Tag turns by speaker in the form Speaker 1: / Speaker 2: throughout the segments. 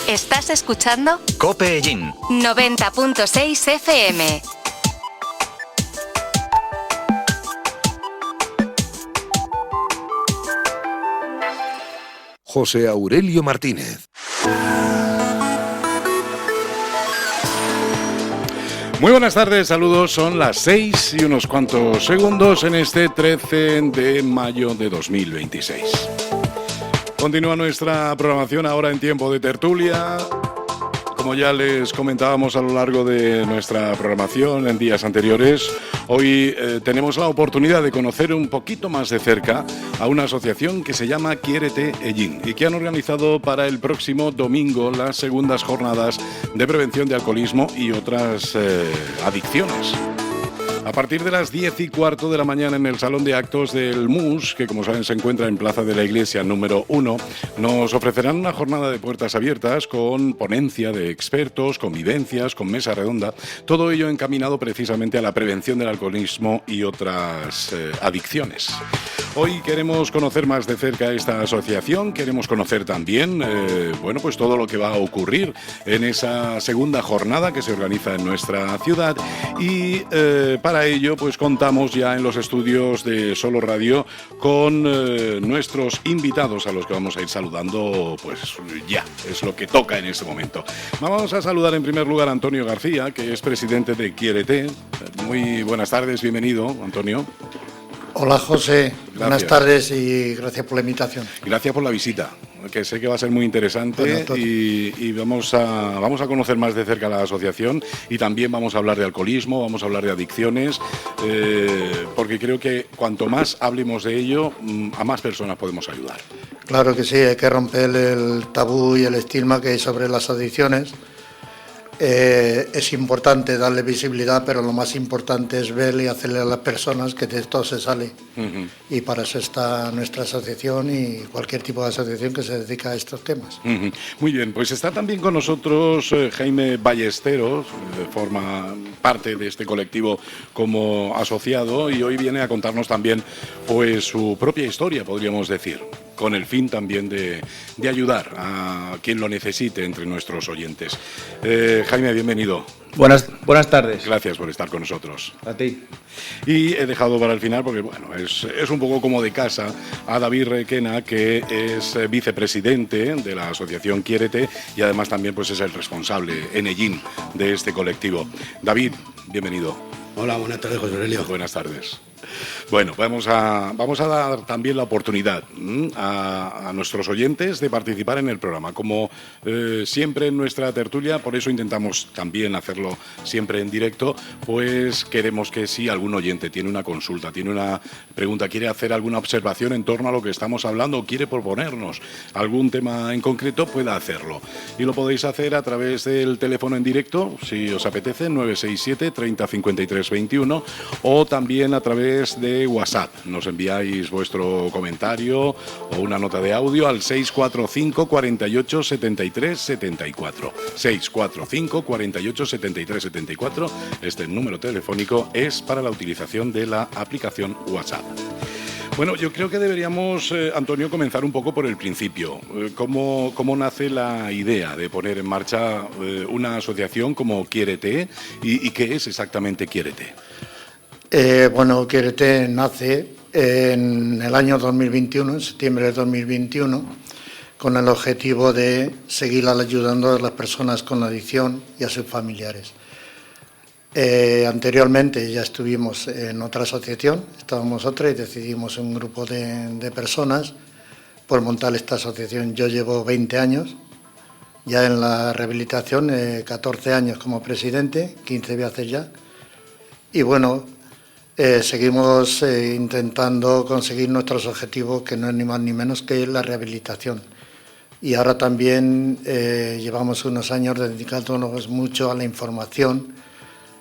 Speaker 1: ¿Estás escuchando?
Speaker 2: COPE Ellín
Speaker 1: 90.6 FM.
Speaker 3: José Aurelio Martínez.
Speaker 4: Muy buenas tardes, saludos, son las 6 y unos cuantos segundos en este 13 de mayo de 2026. Continúa nuestra programación ahora en tiempo de tertulia. Como ya les comentábamos a lo largo de nuestra programación en días anteriores, hoy tenemos la oportunidad de conocer un poquito más de cerca a una asociación que se llama Quiérete Ellín y que han organizado para el próximo domingo las segundas jornadas de prevención de alcoholismo y otras adicciones. A partir de las 10:15 de la mañana en el Salón de Actos del MUS, que como saben se encuentra en Plaza de la Iglesia número 1, nos ofrecerán una jornada de puertas abiertas con ponencia de expertos, convivencias, con mesa redonda, todo ello encaminado precisamente a la prevención del alcoholismo y otras adicciones. Hoy queremos conocer más de cerca esta asociación, queremos conocer también pues todo lo que va a ocurrir en esa segunda jornada que se organiza en nuestra ciudad y para ello pues contamos ya en los estudios de Solo Radio con nuestros invitados a los que vamos a ir saludando pues ya, es lo que toca en este momento. Vamos a saludar en primer lugar a Antonio García, que es presidente de Quiérete. Muy buenas tardes, bienvenido, Antonio.
Speaker 5: Hola José,
Speaker 4: gracias.
Speaker 5: Buenas tardes y gracias por la invitación.
Speaker 4: Gracias por la visita, que sé que va a ser muy interesante y vamos a conocer más de cerca la asociación y también vamos a hablar de alcoholismo, vamos a hablar de adicciones, porque creo que cuanto más hablemos de ello, a más personas podemos ayudar.
Speaker 5: Claro que sí, hay que romper el tabú y el estigma que hay sobre las adicciones. Es importante darle visibilidad, pero lo más importante es verle y hacerle a las personas que de esto se sale. Uh-huh. Y para eso está nuestra asociación y cualquier tipo de asociación que se dedica a estos temas.
Speaker 4: Uh-huh. Muy bien, pues está también con nosotros Jaime Ballesteros, forma parte de este colectivo como asociado y hoy viene a contarnos también pues su propia historia, podríamos decir, con el fin también de ayudar a quien lo necesite entre nuestros oyentes. Jaime, bienvenido.
Speaker 6: Buenas tardes.
Speaker 4: Gracias por estar con nosotros.
Speaker 6: A ti.
Speaker 4: Y he dejado para el final, porque bueno, es un poco como de casa, a David Requena, que es vicepresidente de la asociación Quiérete y además también pues es el responsable en Ellín de este colectivo. David, bienvenido.
Speaker 7: Hola, buenas tardes, José Aurelio.
Speaker 4: Buenas tardes. Bueno, vamos a dar también la oportunidad a nuestros oyentes de participar en el programa. Como siempre en nuestra tertulia, por eso intentamos también hacerlo siempre en directo, pues queremos que si algún oyente tiene una consulta, tiene una pregunta, quiere hacer alguna observación en torno a lo que estamos hablando o quiere proponernos algún tema en concreto, pueda hacerlo. Y lo podéis hacer a través del teléfono en directo, si os apetece, 967 30 53 21, o también a través de WhatsApp. Nos enviáis vuestro comentario o una nota de audio al 645 48 73 74. 645 48 73 74. Este número telefónico es para la utilización de la aplicación WhatsApp. Bueno, yo creo que deberíamos, Antonio, comenzar un poco por el principio. ¿Cómo nace la idea de poner en marcha una asociación como Quiérete y qué es exactamente Quiérete?
Speaker 5: Quiérete nace en el año 2021, en septiembre de 2021, con el objetivo de seguir ayudando a las personas con adicción y a sus familiares. Anteriormente ya estuvimos en otra asociación, estábamos otra y decidimos un grupo de personas por montar esta asociación. Yo llevo 20 años ya en la rehabilitación, 14 años como presidente, 15 veces ya, y bueno, seguimos intentando conseguir nuestros objetivos, que no es ni más ni menos que la rehabilitación. Y ahora también llevamos unos años dedicándonos mucho a la información,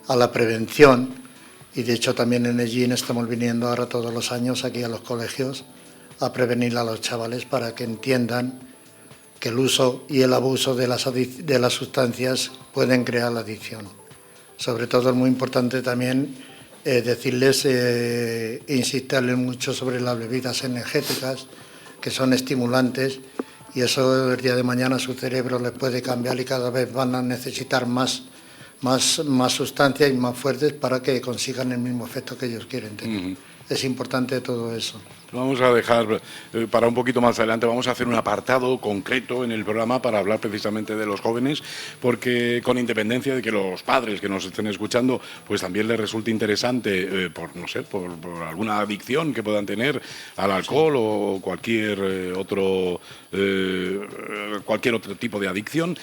Speaker 5: a la prevención, y de hecho también en Ellín estamos viniendo ahora todos los años aquí a los colegios a prevenir a los chavales para que entiendan que el uso y el abuso de las sustancias pueden crear la adicción. Sobre todo es muy importante también decirles, insistirles mucho sobre las bebidas energéticas, que son estimulantes, y eso el día de mañana su cerebro les puede cambiar y cada vez van a necesitar más sustancias y más fuertes para que consigan el mismo efecto que ellos quieren tener. Es importante todo eso.
Speaker 4: Vamos a dejar para un poquito más adelante, vamos a hacer un apartado concreto en el programa para hablar precisamente de los jóvenes, porque con independencia de que los padres que nos estén escuchando, pues también les resulte interesante por alguna adicción que puedan tener al alcohol o cualquier otro tipo de adicción.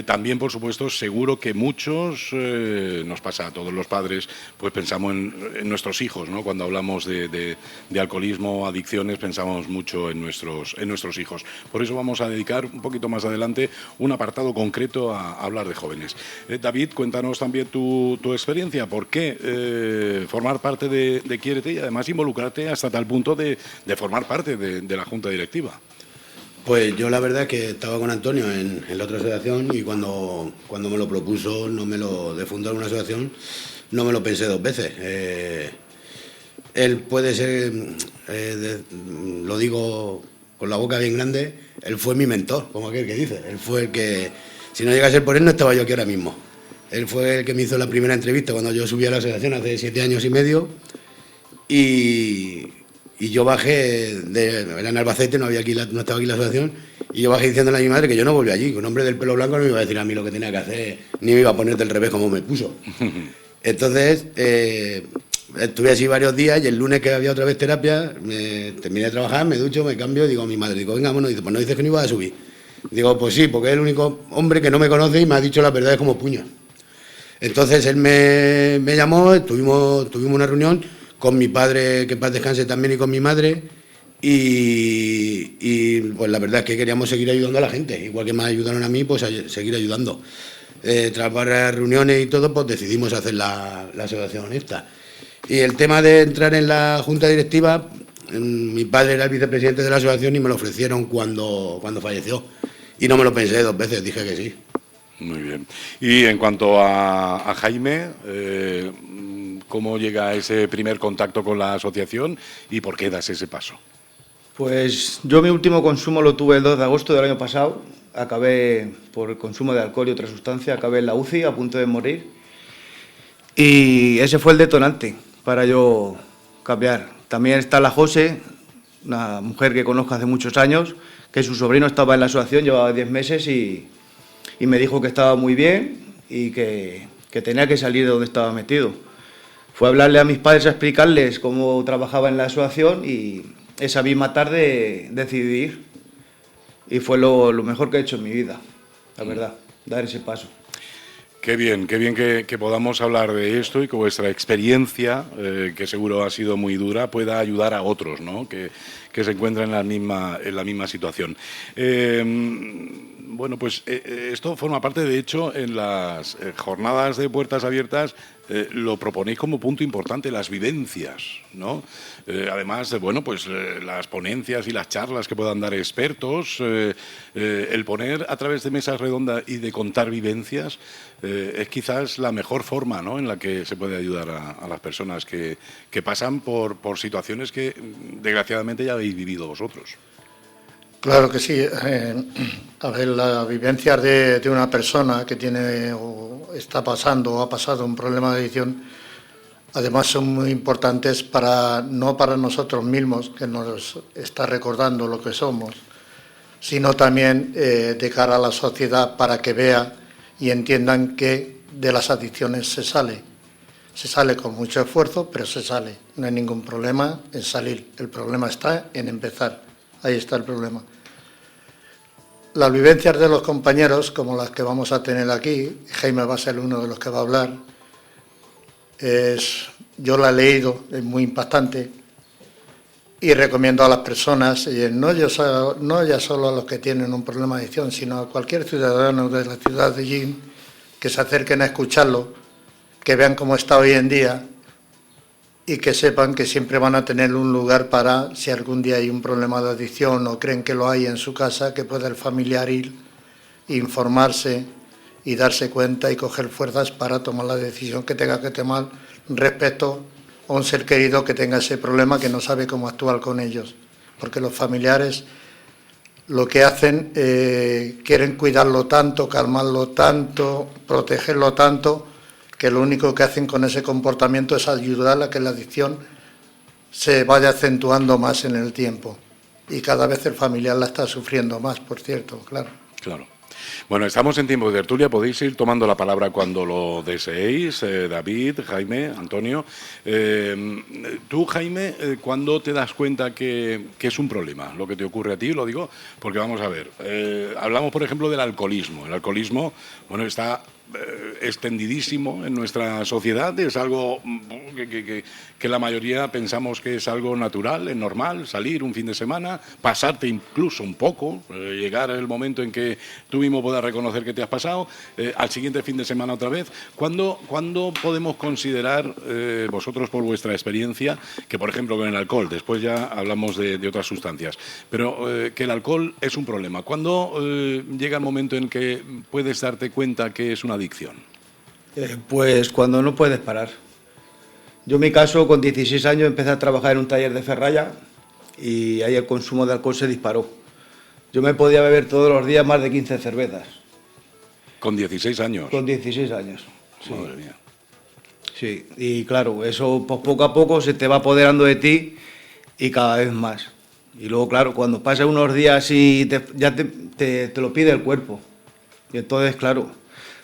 Speaker 4: También, por supuesto, seguro que muchos, nos pasa a todos los padres, pues pensamos en nuestros hijos, ¿no? Cuando hablamos de alcoholismo, adicciones, pensamos mucho en nuestros hijos. Por eso vamos a dedicar un poquito más adelante un apartado concreto a hablar de jóvenes. David, cuéntanos también tu experiencia. ¿Por qué formar parte de Quiérete y además involucrarte hasta tal punto de formar parte de la Junta Directiva?
Speaker 2: Pues yo la verdad es que estaba con Antonio en la otra asociación y cuando me lo propuso, de fundar una asociación, no me lo pensé dos veces. Él puede ser, lo digo con la boca bien grande, él fue mi mentor, como aquel que dice. Él fue el que, si no llegase a ser por él, no estaba yo aquí ahora mismo. Él fue el que me hizo la primera entrevista cuando yo subí a la asociación hace 7 años y medio y yo bajé, era en Albacete, no estaba aquí la asociación, y yo bajé diciéndole a mi madre que yo no volví allí, que un hombre del pelo blanco no me iba a decir a mí lo que tenía que hacer, ni me iba a poner del revés como me puso. Entonces, estuve así varios días y el lunes que había otra vez terapia, terminé de trabajar, me ducho, me cambio y digo a mi madre, venga, vámonos, dice, pues no dices que no ibas a subir. Digo, pues sí, porque es el único hombre que no me conoce y me ha dicho las verdades como puños. Entonces él me llamó, tuvimos una reunión con mi padre, que en paz descanse también, y con mi madre, y pues la verdad es que queríamos seguir ayudando a la gente, igual que me ayudaron a mí, pues a seguir ayudando. Tras varias reuniones y todo, pues decidimos hacer la asociación esta. Y el tema de entrar en la junta directiva, mi padre era el vicepresidente de la asociación y me lo ofrecieron cuando falleció. Y no me lo pensé dos veces, dije que sí.
Speaker 4: Muy bien. Y en cuanto a Jaime, ¿cómo llega ese primer contacto con la asociación y por qué das ese paso?
Speaker 6: Pues yo mi último consumo lo tuve el 2 de agosto del año pasado. Acabé por el consumo de alcohol y otra sustancia, acabé en la UCI a punto de morir. Y ese fue el detonante para yo cambiar. También está la José, una mujer que conozco hace muchos años, que su sobrino estaba en la asociación, llevaba 10 meses y me dijo que estaba muy bien y que tenía que salir de donde estaba metido. Fue a hablarle a mis padres, a explicarles cómo trabajaba en la asociación y esa misma tarde decidí ir. Y fue lo mejor que he hecho en mi vida, la verdad, dar ese paso.
Speaker 4: Qué bien que podamos hablar de esto y que vuestra experiencia, que seguro ha sido muy dura, pueda ayudar a otros, ¿no? que se encuentran en la misma situación. Bueno, pues esto forma parte, de hecho, en las jornadas de puertas abiertas, lo proponéis como punto importante, las vivencias, ¿no? Además de, bueno, pues las ponencias y las charlas que puedan dar expertos, el poner a través de mesas redondas y de contar vivencias es quizás la mejor forma, ¿no?, en la que se puede ayudar a las personas que pasan por situaciones que desgraciadamente ya habéis vivido vosotros.
Speaker 5: Claro que sí. A ver, las vivencias de una persona que tiene o está pasando o ha pasado un problema de adicción, además son muy importantes no para nosotros mismos, que nos está recordando lo que somos, sino también de cara a la sociedad para que vea y entiendan que de las adicciones se sale. Se sale con mucho esfuerzo, pero se sale. No hay ningún problema en salir. El problema está en empezar. Ahí está el problema. Las vivencias de los compañeros, como las que vamos a tener aquí, Jaime va a ser uno de los que va a hablar, yo la he leído, es muy impactante, y recomiendo a las personas, no ya solo a los que tienen un problema de adicción, sino a cualquier ciudadano de la ciudad de Jin, que se acerquen a escucharlo, que vean cómo está hoy en día, y que sepan que siempre van a tener un lugar para, si algún día hay un problema de adicción o creen que lo hay en su casa, que pueda el familiar ir, informarse y darse cuenta y coger fuerzas para tomar la decisión que tenga que tomar respecto o un ser querido que tenga ese problema que no sabe cómo actuar con ellos. Porque los familiares lo que hacen, quieren cuidarlo tanto, calmarlo tanto, protegerlo tanto, que lo único que hacen con ese comportamiento es ayudar a que la adicción se vaya acentuando más en el tiempo. Y cada vez el familiar la está sufriendo más, por cierto, claro.
Speaker 4: Claro. Bueno, estamos en tiempo de tertulia, podéis ir tomando la palabra cuando lo deseéis, David, Jaime, Antonio. Tú, Jaime, ¿cuándo te das cuenta que es un problema lo que te ocurre a ti? Lo digo porque vamos a ver, hablamos por ejemplo del alcoholismo. El alcoholismo, bueno, está extendidísimo en nuestra sociedad, es algo que la mayoría pensamos que es algo natural, es normal, salir un fin de semana, pasarte incluso un poco, llegar el momento en que tú mismo puedas reconocer que te has pasado, al siguiente fin de semana otra vez. ¿Cuándo podemos considerar, vosotros por vuestra experiencia, que por ejemplo con el alcohol, después ya hablamos de otras sustancias, pero que el alcohol es un problema? ¿Cuándo llega el momento en que puedes darte cuenta que es una adicción?
Speaker 6: Pues cuando no puedes parar. Yo en mi caso, con 16 años, empecé a trabajar en un taller de ferralla y ahí el consumo de alcohol se disparó. Yo me podía beber todos los días más de 15 cervezas.
Speaker 4: ¿Con 16 años?
Speaker 6: Con 16 años, sí.
Speaker 4: Madre mía.
Speaker 6: Sí, y claro, eso pues, poco a poco se te va apoderando de ti y cada vez más. Y luego, claro, cuando pasan unos días y ya te lo pide el cuerpo. Y entonces, claro,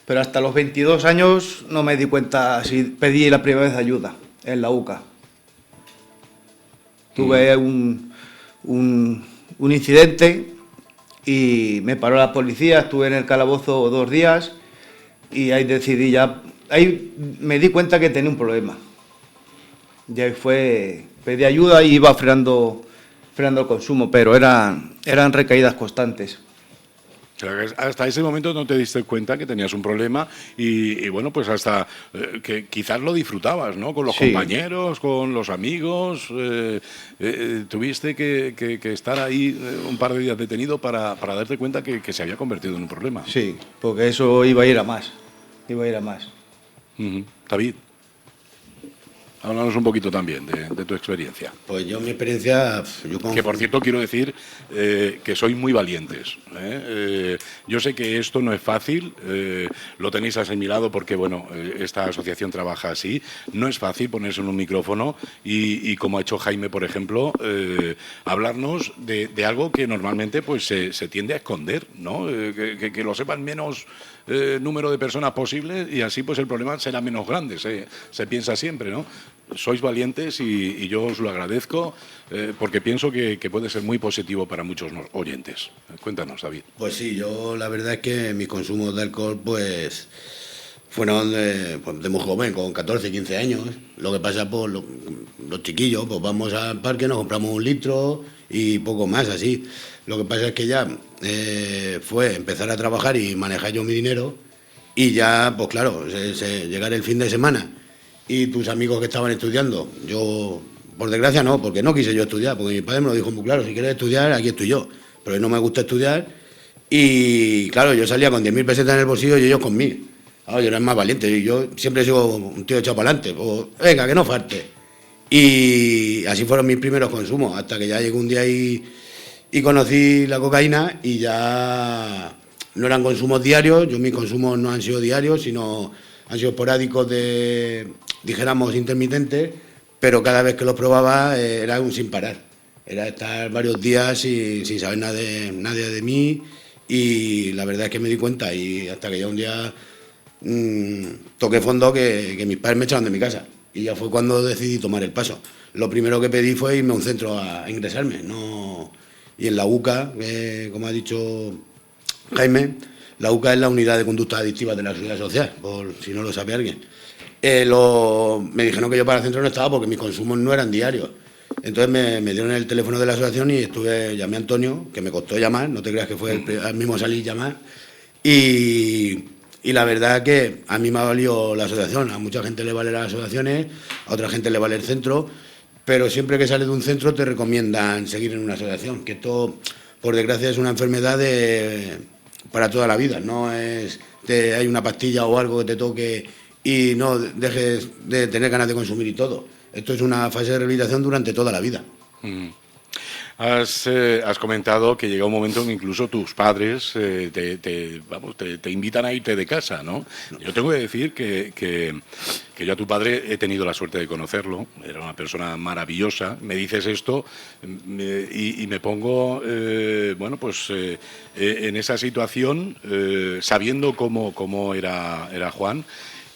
Speaker 6: pero hasta los 22 años no me di cuenta si pedí la primera vez ayuda en la UCA. Tuve un incidente y me paró la policía, estuve en el calabozo 2 días y ahí decidí ya, ahí me di cuenta que tenía un problema. Y ahí pedí ayuda y iba frenando el consumo, pero eran recaídas constantes.
Speaker 4: Hasta ese momento no te diste cuenta que tenías un problema y bueno, pues hasta que quizás lo disfrutabas, ¿no? Con los compañeros, con los amigos. Tuviste que estar ahí un par de días detenido para darte cuenta que se había convertido en un problema.
Speaker 6: Sí, porque eso iba a ir a más.
Speaker 4: David, háblanos un poquito también de tu experiencia.
Speaker 2: Pues yo mi experiencia...
Speaker 4: Que por cierto quiero decir que sois muy valientes. Yo sé que esto no es fácil, lo tenéis asimilado porque bueno, esta asociación trabaja así. No es fácil ponerse en un micrófono y como ha hecho Jaime, por ejemplo, hablarnos de algo que normalmente pues se tiende a esconder, ¿no? Que lo sepan menos número de personas posible y así pues el problema será menos grande, se piensa siempre, ¿no? Sois valientes y yo os lo agradezco porque pienso que puede ser muy positivo para muchos oyentes. Cuéntanos, David.
Speaker 2: Pues sí, yo la verdad es que mis consumos de alcohol pues fueron de muy joven, con 14, 15 años. Lo que pasa, pues los chiquillos, pues vamos al parque, nos compramos 1 litro y poco más, así. Lo que pasa es que ya fue empezar a trabajar y manejar yo mi dinero y ya, pues claro, llegar el fin de semana y tus amigos que estaban estudiando, yo, por desgracia no, porque no quise yo estudiar, porque mi padre me lo dijo muy claro, si quieres estudiar, aquí estoy yo, pero no me gusta estudiar y claro, yo salía con 10.000 pesetas en el bolsillo y ellos con 1.000. Claro, yo era más valiente y yo siempre he sido un tío echado para adelante, pues venga, que no falte. Y así fueron mis primeros consumos, hasta que ya llegó un día y conocí la cocaína y ya no eran consumos diarios, mis consumos no han sido diarios, sino han sido esporádicos dijéramos, intermitentes, pero cada vez que los probaba era un sin parar. Era estar varios días sin saber nadie de mí y la verdad es que me di cuenta y hasta que ya un día toqué fondo que mis padres me echaron de mi casa y ya fue cuando decidí tomar el paso. Lo primero que pedí fue irme a un centro a ingresarme, ¿no? Y en la UCA, como ha dicho Jaime, la UCA es la Unidad de Conductas Adictivas de la Seguridad Social, por si no lo sabe alguien. Me dijeron que yo para el centro no estaba porque mis consumos no eran diarios. Entonces me dieron el teléfono de la asociación y llamé a Antonio, que me costó llamar, no te creas que fue al mismo salir llamar. Y la verdad que a mí me ha valido la asociación, a mucha gente le vale las asociaciones, a otra gente le vale el centro, pero siempre que sales de un centro te recomiendan seguir en una asociación, que esto, por desgracia, es una enfermedad para toda la vida, no es hay una pastilla o algo que te toque y no dejes de tener ganas de consumir y todo. Esto es una fase de rehabilitación durante toda la vida.
Speaker 4: Has comentado que llega un momento en que incluso tus padres te invitan a irte de casa, ¿no? Yo tengo que decir que yo a tu padre he tenido la suerte de conocerlo, era una persona maravillosa. Me dices esto y me pongo, en esa situación, sabiendo cómo era Juan.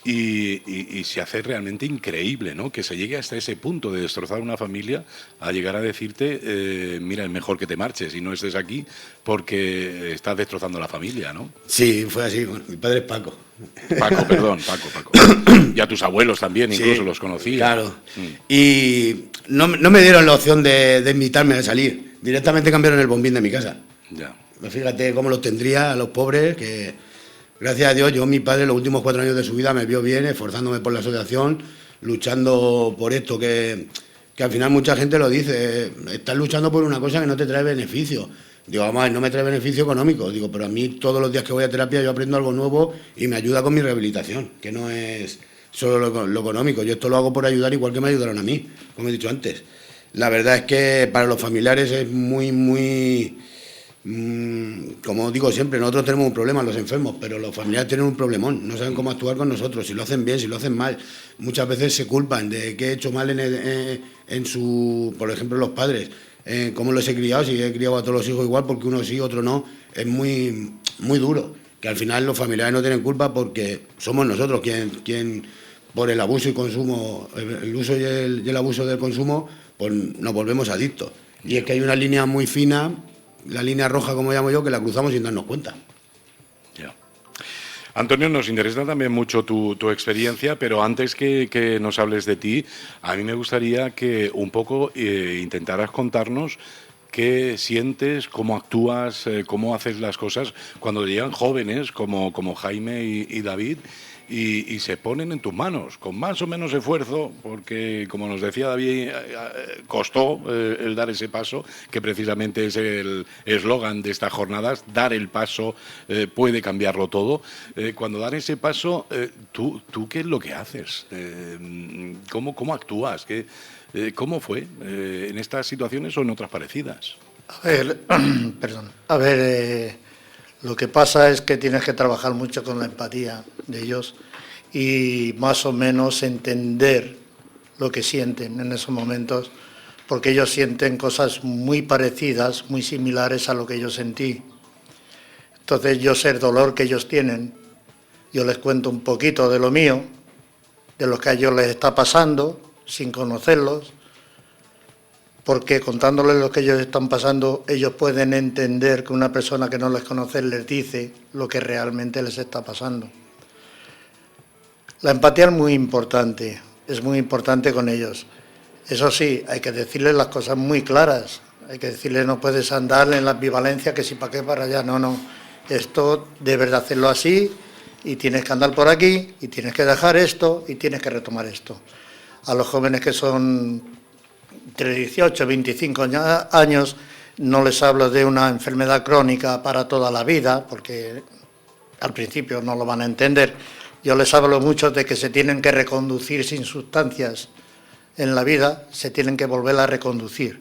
Speaker 4: Y se hace realmente increíble, ¿no? Que se llegue hasta ese punto de destrozar una familia, a llegar a decirte, mira, es mejor que te marches y no estés aquí porque estás destrozando la familia, ¿no?
Speaker 2: Sí, fue así. Mi padre es Paco.
Speaker 4: Paco. Y a tus abuelos también, incluso, sí, los conocía.
Speaker 2: Claro. Y no me dieron la opción de invitarme a salir. Directamente cambiaron el bombín de mi casa.
Speaker 4: Ya.
Speaker 2: Fíjate cómo los tendría a los pobres que... Gracias a Dios, mi padre los últimos 4 años de su vida me vio bien, esforzándome por la asociación, luchando por esto, que al final mucha gente lo dice, estás luchando por una cosa que no te trae beneficio. Digo, vamos a ver, no me trae beneficio económico, digo, pero a mí todos los días que voy a terapia yo aprendo algo nuevo y me ayuda con mi rehabilitación, que no es solo lo económico. Yo esto lo hago por ayudar igual que me ayudaron a mí, como he dicho antes. La verdad es que para los familiares es muy... como digo siempre, nosotros tenemos un problema, los enfermos, pero los familiares tienen un problemón, no saben cómo actuar con nosotros, si lo hacen bien, si lo hacen mal. Muchas veces se culpan de que he hecho mal en su, por ejemplo, los padres, cómo los he criado, si he criado a todos los hijos igual, porque uno sí, otro no, es muy duro, que al final los familiares no tienen culpa porque somos nosotros quien por el abuso y consumo, el uso y el abuso del consumo, pues nos volvemos adictos. Y es que hay una línea muy fina, la línea roja, como llamo yo, que la cruzamos sin darnos cuenta.
Speaker 4: Ya. Antonio, nos interesa también mucho tu experiencia, pero antes que nos hables de ti, a mí me gustaría que un poco intentaras contarnos qué sientes, cómo actúas, cómo haces las cosas cuando llegan jóvenes como Jaime y David y se ponen en tus manos, con más o menos esfuerzo, porque, como nos decía David, costó el dar ese paso, que precisamente es el eslogan de estas jornadas, dar el paso puede cambiarlo todo. Cuando dan ese paso, ¿tú qué es lo que haces? ¿Cómo actúas? ¿Cómo fue en estas situaciones o en otras parecidas?
Speaker 5: A ver, lo que pasa es que tienes que trabajar mucho con la empatía de ellos y más o menos entender lo que sienten en esos momentos, porque ellos sienten cosas muy parecidas, muy similares a lo que yo sentí. Entonces yo sé el dolor que ellos tienen, yo les cuento un poquito de lo mío, de lo que a ellos les está pasando, sin conocerlos, porque contándoles lo que ellos están pasando, ellos pueden entender que una persona que no les conoce les dice lo que realmente les está pasando. La empatía es muy importante con ellos. Eso sí, hay que decirles las cosas muy claras, hay que decirles no puedes andar en la ambivalencia que si para qué, para allá, no. Esto debes de hacerlo así y tienes que andar por aquí y tienes que dejar esto y tienes que retomar esto. A los jóvenes que son entre 18 y 25 años no les hablo de una enfermedad crónica para toda la vida, porque al principio no lo van a entender. Yo les hablo mucho de que se tienen que reconducir sin sustancias en la vida, se tienen que volver a reconducir,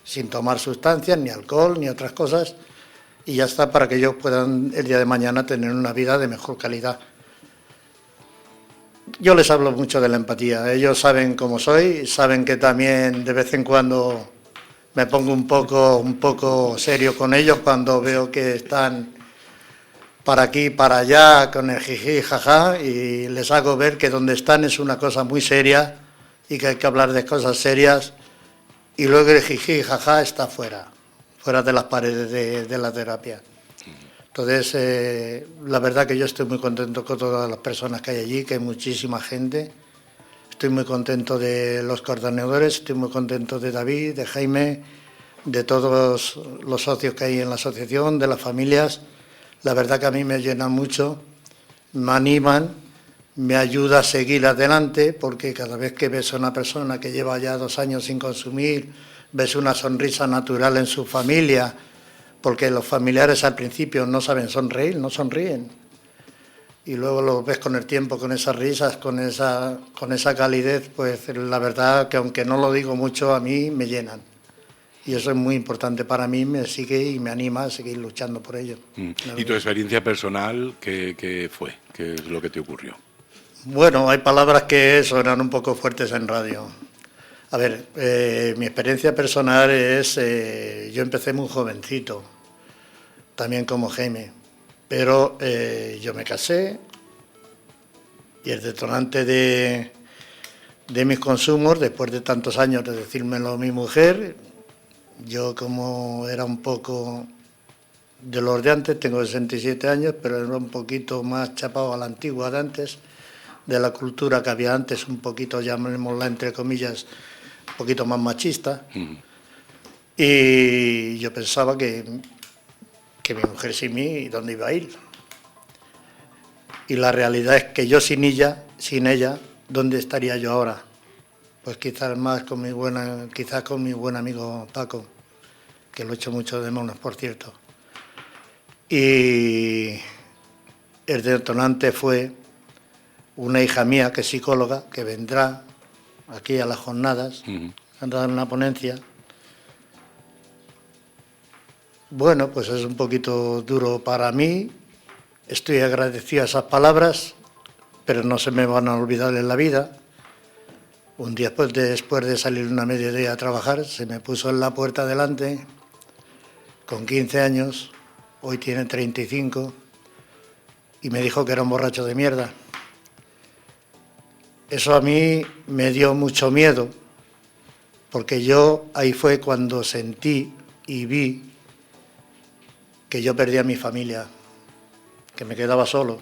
Speaker 5: sin tomar sustancias, ni alcohol, ni otras cosas, y ya está, para que ellos puedan el día de mañana tener una vida de mejor calidad. Yo les hablo mucho de la empatía, ellos saben cómo soy, saben que también de vez en cuando me pongo un poco serio con ellos cuando veo que están para aquí, para allá, con el jiji, jaja, y les hago ver que donde están es una cosa muy seria y que hay que hablar de cosas serias, y luego el jiji, jaja está fuera de las paredes de la terapia. Entonces, la verdad que yo estoy muy contento con todas las personas que hay allí, que hay muchísima gente. Estoy muy contento de los coordinadores, estoy muy contento de David, de Jaime, de todos los socios que hay en la asociación, de las familias. La verdad que a mí me llenan mucho, me animan, me ayuda a seguir adelante, porque cada vez que ves a una persona que lleva ya 2 años sin consumir, ves una sonrisa natural en su familia, porque los familiares al principio no saben sonreír, no sonríen. y luego lo ves con el tiempo, con esas risas, con esa calidez, pues la verdad que aunque no lo digo mucho, a mí me llenan. Y eso es muy importante para mí, me sigue y me anima a seguir luchando por ello.
Speaker 4: ¿Y tu experiencia personal qué fue? ¿Qué es lo que te ocurrió?
Speaker 5: Bueno, hay palabras que suenan un poco fuertes en radio. A ver, mi experiencia personal es, yo empecé muy jovencito, también como Jaime, pero yo me casé y el detonante de mis consumos, después de tantos años de decírmelo mi mujer, yo como era un poco de los de antes, tengo 67 años, pero era un poquito más chapado a la antigua de antes, de la cultura que había antes, un poquito, llamémosla entre comillas, un poquito más machista. Y yo pensaba que mi mujer sin mí, ¿dónde iba a ir? Y la realidad es que yo sin ella, ¿dónde estaría yo ahora? Pues quizás más con mi buen amigo Paco, que lo echo mucho de menos, por cierto. Y el detonante fue una hija mía, que es psicóloga, que vendrá aquí a las jornadas, a dar una ponencia. Bueno, pues es un poquito duro para mí, estoy agradecido a esas palabras, pero no se me van a olvidar en la vida. Un día después de salir una mediodía a trabajar, se me puso en la puerta delante, con 15 años, hoy tiene 35, y me dijo que era un borracho de mierda. Eso a mí me dio mucho miedo, porque yo ahí fue cuando sentí y vi que yo perdía a mi familia, que me quedaba solo.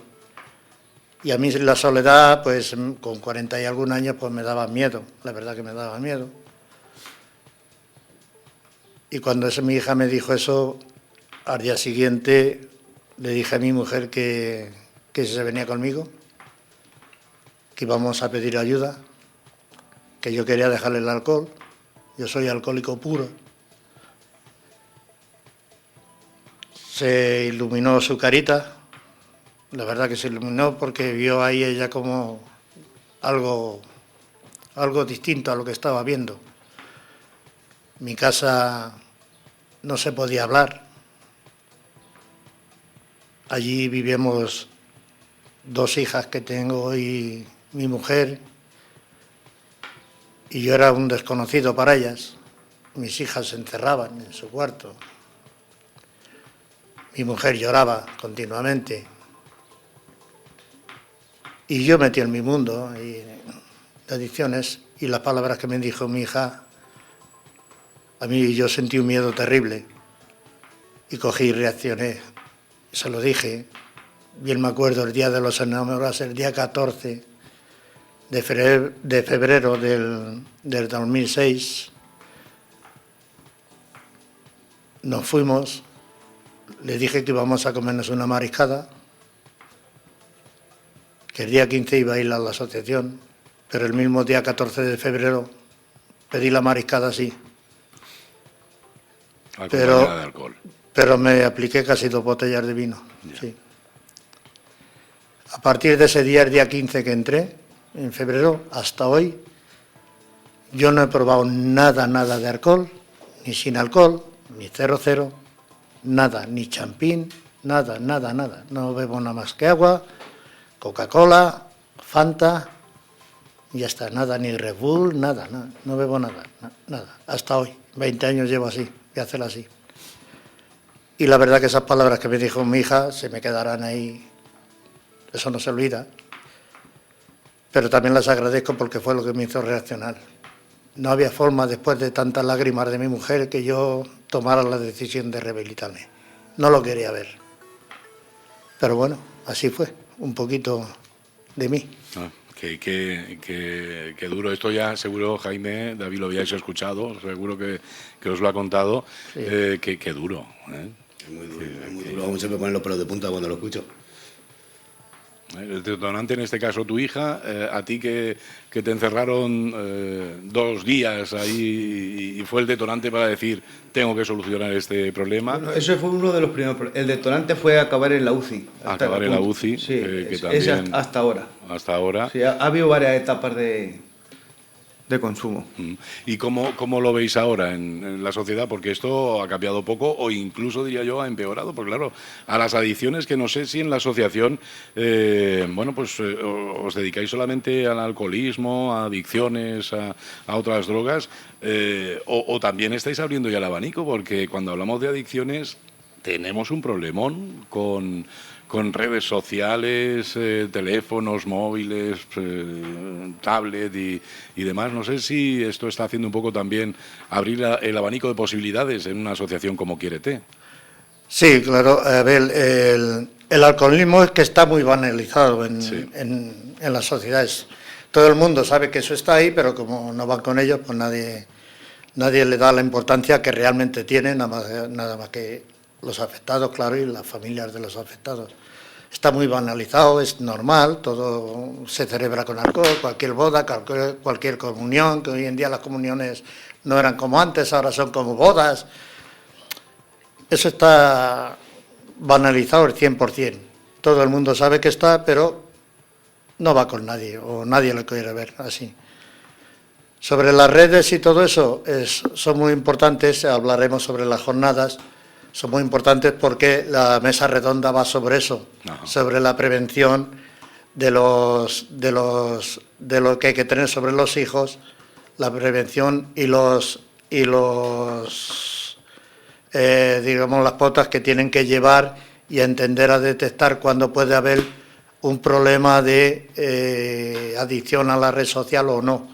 Speaker 5: Y a mí la soledad, pues con 40 y algún años, pues me daba miedo, la verdad que me daba miedo. Y cuando mi hija me dijo eso, al día siguiente le dije a mi mujer que se venía conmigo, que íbamos a pedir ayuda, que yo quería dejarle el alcohol, yo soy alcohólico puro. Se iluminó su carita. La verdad que se iluminó porque vio ahí ella como algo distinto a lo que estaba viendo. Mi casa no se podía hablar. Allí vivimos 2 hijas que tengo y mi mujer, y yo era un desconocido para ellas. Mis hijas se encerraban en su cuarto. Mi mujer lloraba continuamente. Y yo metí en mi mundo de adicciones, y las palabras que me dijo mi hija, a mí yo sentí un miedo terrible y cogí y reaccioné. Se lo dije, bien me acuerdo, el día de los enamorados, el día 14 de febrero del 2006, nos fuimos, le dije que íbamos a comernos una mariscada, que el día 15 iba a ir a la asociación, pero el mismo día 14 de febrero pedí la mariscada así.
Speaker 4: Acompañada de alcohol.
Speaker 5: Pero me apliqué casi 2 botellas de vino. Sí. A partir de ese día, el día 15 que entré, en febrero, hasta hoy, yo no he probado nada de alcohol, ni sin alcohol, ni 0,0, nada, ni champín, nada. No bebo nada más que agua, Coca-Cola, Fanta, y ya está, nada, ni Red Bull, nada, no bebo nada, hasta hoy, 20 años llevo así, voy a hacerlo así. Y la verdad que esas palabras que me dijo mi hija se me quedarán ahí, eso no se olvida, pero también las agradezco porque fue lo que me hizo reaccionar. No había forma, después de tantas lágrimas de mi mujer, que yo tomara la decisión de rehabilitarme. No lo quería ver. Pero bueno, así fue, un poquito de mí.
Speaker 4: Qué duro. Esto ya seguro, Jaime, David, lo habíais escuchado, seguro que os lo ha contado. Sí. Qué duro.
Speaker 2: Es muy duro, es muy duro. Aún se me ponen los pelos de punta cuando lo escucho.
Speaker 4: El detonante, en este caso tu hija, a ti que te encerraron 2 días ahí y fue el detonante para decir, tengo que solucionar este problema.
Speaker 6: Bueno, eso fue uno de los primeros. El detonante fue acabar en la UCI.
Speaker 4: Acabar en la UCI,
Speaker 6: sí,
Speaker 4: que también...
Speaker 6: es hasta ahora.
Speaker 4: Hasta ahora.
Speaker 6: Sí, ha habido varias etapas de consumo.
Speaker 4: ¿Y cómo lo veis ahora en la sociedad? Porque esto ha cambiado poco o incluso, diría yo, ha empeorado. Porque claro, a las adicciones, que no sé si en la asociación, os dedicáis solamente al alcoholismo, a adicciones, a otras drogas, o también estáis abriendo ya el abanico, porque cuando hablamos de adicciones tenemos un problemón con redes sociales, teléfonos móviles, tablet y demás. No sé si esto está haciendo un poco también abrir el abanico de posibilidades en una asociación como Quiérete.
Speaker 5: Sí, claro. A ver, el alcoholismo es que está muy banalizado en las sociedades. Todo el mundo sabe que eso está ahí, pero como no van con ellos, pues nadie le da la importancia que realmente tiene, nada más que los afectados, claro, y las familias de los afectados. Está muy banalizado, es normal, todo se celebra con alcohol, cualquier boda, cualquier comunión, que hoy en día las comuniones no eran como antes, ahora son como bodas. Eso está banalizado al 100%. Todo el mundo sabe que está, pero no va con nadie, o nadie lo quiere ver así. Sobre las redes y todo eso, son muy importantes, hablaremos sobre las jornadas. Son muy importantes porque la mesa redonda va sobre eso, sobre la prevención de lo que hay que tener sobre los hijos, la prevención y digamos, las pautas que tienen que llevar y entender a detectar cuando puede haber un problema de adicción a la red social o no,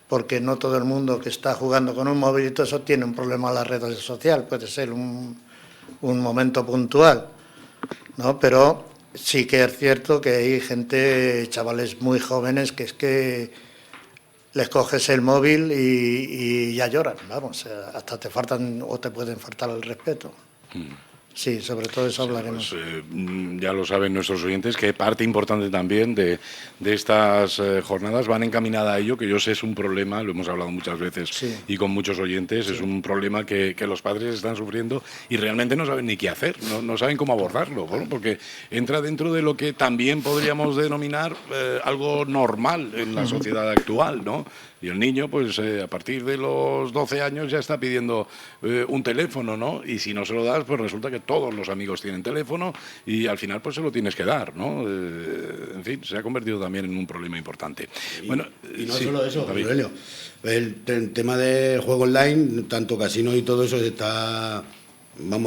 Speaker 5: porque no todo el mundo que está jugando con un móvil y todo eso tiene un problema a la red social, puede ser un momento puntual, ¿no? Pero sí que es cierto que hay gente, chavales muy jóvenes, que es que les coges el móvil y ya lloran, vamos, hasta te faltan o te pueden faltar el respeto. Sí, sobre todo eso hablaremos.
Speaker 4: Pues, ya lo saben nuestros oyentes que parte importante también de estas jornadas van encaminada a ello, que yo sé es un problema, lo hemos hablado muchas veces y con muchos oyentes, es un problema que los padres están sufriendo y realmente no saben ni qué hacer, no saben cómo abordarlo, ¿no? Porque entra dentro de lo que también podríamos denominar algo normal en la sociedad actual, ¿no? Y el niño, pues a partir de los 12 años ya está pidiendo un teléfono, ¿no? Y si no se lo das, pues resulta que todos los amigos tienen teléfono y al final pues se lo tienes que dar, ¿no? En fin, se ha convertido también en un problema importante.
Speaker 2: Y no solo eso, Aurelio. El tema de juego online, tanto casino y todo eso, se está,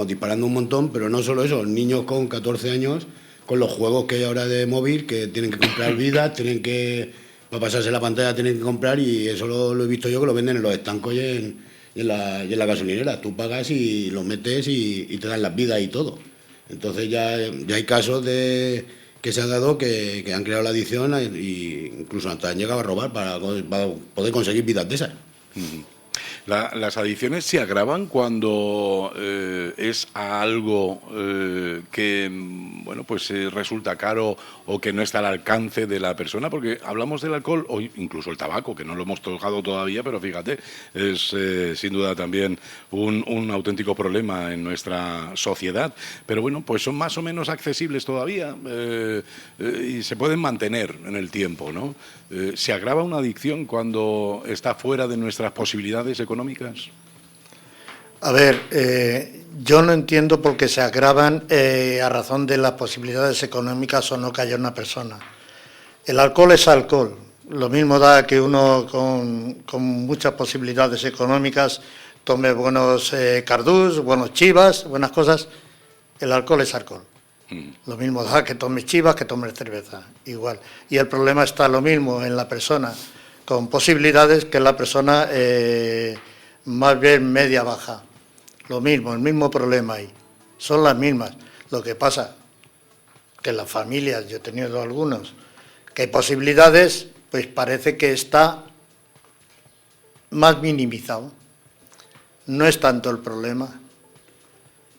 Speaker 2: disparando un montón, pero no solo eso, niños con 14 años, con los juegos que hay ahora de móvil, que tienen que comprar vidas, para pasarse la pantalla tienen que comprar, y eso lo he visto yo, que lo venden en los estancos y en la gasolinera. Tú pagas y lo metes y te dan las vidas y todo. Entonces ya hay casos que se han dado que han creado la adicción e incluso hasta han llegado a robar para poder conseguir vidas de esas.
Speaker 4: Las adicciones se agravan cuando es a algo que pues resulta caro o que no está al alcance de la persona, porque hablamos del alcohol o incluso el tabaco, que no lo hemos tocado todavía, pero fíjate, es sin duda también un auténtico problema en nuestra sociedad, pero bueno, pues son más o menos accesibles todavía y se pueden mantener en el tiempo, ¿no? ¿Se agrava una adicción cuando está fuera de nuestras posibilidades económicas?
Speaker 5: A ver, yo no entiendo por qué se agravan a razón de las posibilidades económicas o no que haya una persona. El alcohol es alcohol. Lo mismo da que uno con muchas posibilidades económicas tome buenos cardús, buenos chivas, buenas cosas. El alcohol es alcohol. Lo mismo da que tomes chivas, que tomes cerveza, igual. Y el problema está lo mismo en la persona con posibilidades que en la persona más bien media-baja. Lo mismo, el mismo problema ahí. Son las mismas. Lo que pasa que en las familias, yo he tenido algunos, que hay posibilidades, pues parece que está más minimizado. No es tanto el problema.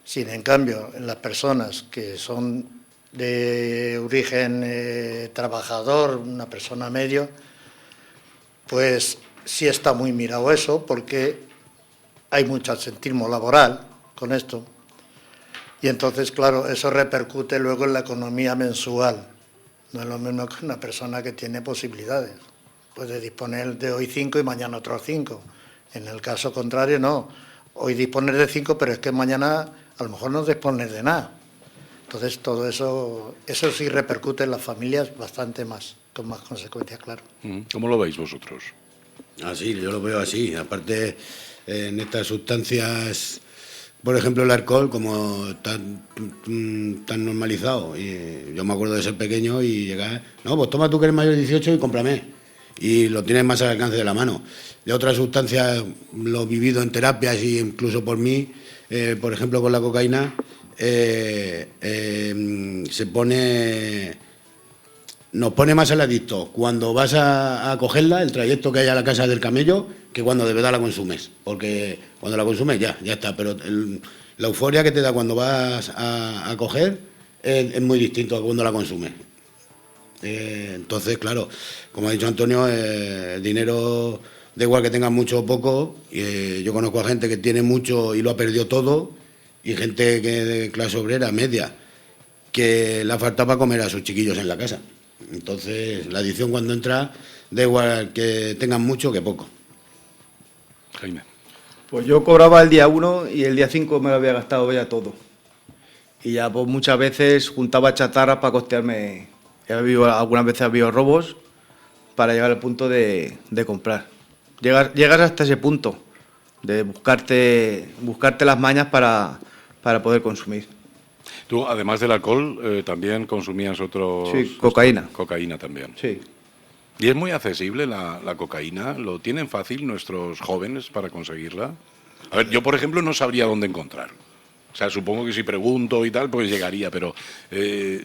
Speaker 5: Sin en cambio, en las personas que son de origen trabajador, una persona medio, pues sí está muy mirado eso, porque hay mucho absentismo laboral con esto. Y entonces, claro, eso repercute luego en la economía mensual. No es lo mismo que una persona que tiene posibilidades. Puede disponer de hoy 5 y mañana otros 5. En el caso contrario, no. Hoy disponer de 5, pero es que mañana a lo mejor no disponer de nada. Entonces, todo eso sí repercute en las familias bastante más, con más consecuencias, claro.
Speaker 4: ¿Cómo lo veis vosotros?
Speaker 2: Así, yo lo veo así. Aparte, en estas sustancias, por ejemplo, el alcohol, como tan normalizado. Y yo me acuerdo de ser pequeño y llegar, no, pues toma tú que eres mayor de 18 y cómprame. Y lo tienes más al alcance de la mano. De otras sustancias, lo he vivido en terapias y incluso por mí, por ejemplo, con la cocaína, nos pone más al adicto cuando vas a cogerla, el trayecto que hay a la casa del camello, que cuando de verdad la consumes. Porque cuando la consumes ya está, pero la euforia que te da cuando vas a coger es muy distinto a cuando la consumes. Entonces, claro, como ha dicho Antonio, el dinero, da igual que tenga mucho o poco. Yo conozco a gente que tiene mucho y lo ha perdido todo, y gente que de clase obrera media que le falta para comer a sus chiquillos en la casa. Entonces, la adicción cuando entra, da igual que tengan mucho que poco.
Speaker 4: Jaime.
Speaker 6: Pues yo cobraba el día 1 y el día 5 me lo había gastado ya todo. Y ya pues muchas veces juntaba chatarra para costearme. Algunas veces ha habido robos para llegar al punto de comprar. Llegas hasta ese punto de buscarte las mañas para poder consumir.
Speaker 4: Tú, además del alcohol, también consumías otros...
Speaker 6: Sí, cocaína.
Speaker 4: Cocaína también.
Speaker 6: Sí.
Speaker 4: ¿Y es muy accesible la cocaína? ¿Lo tienen fácil nuestros jóvenes para conseguirla? A ver, yo, por ejemplo, no sabría dónde encontrar. O sea, supongo que si pregunto y tal, pues llegaría, pero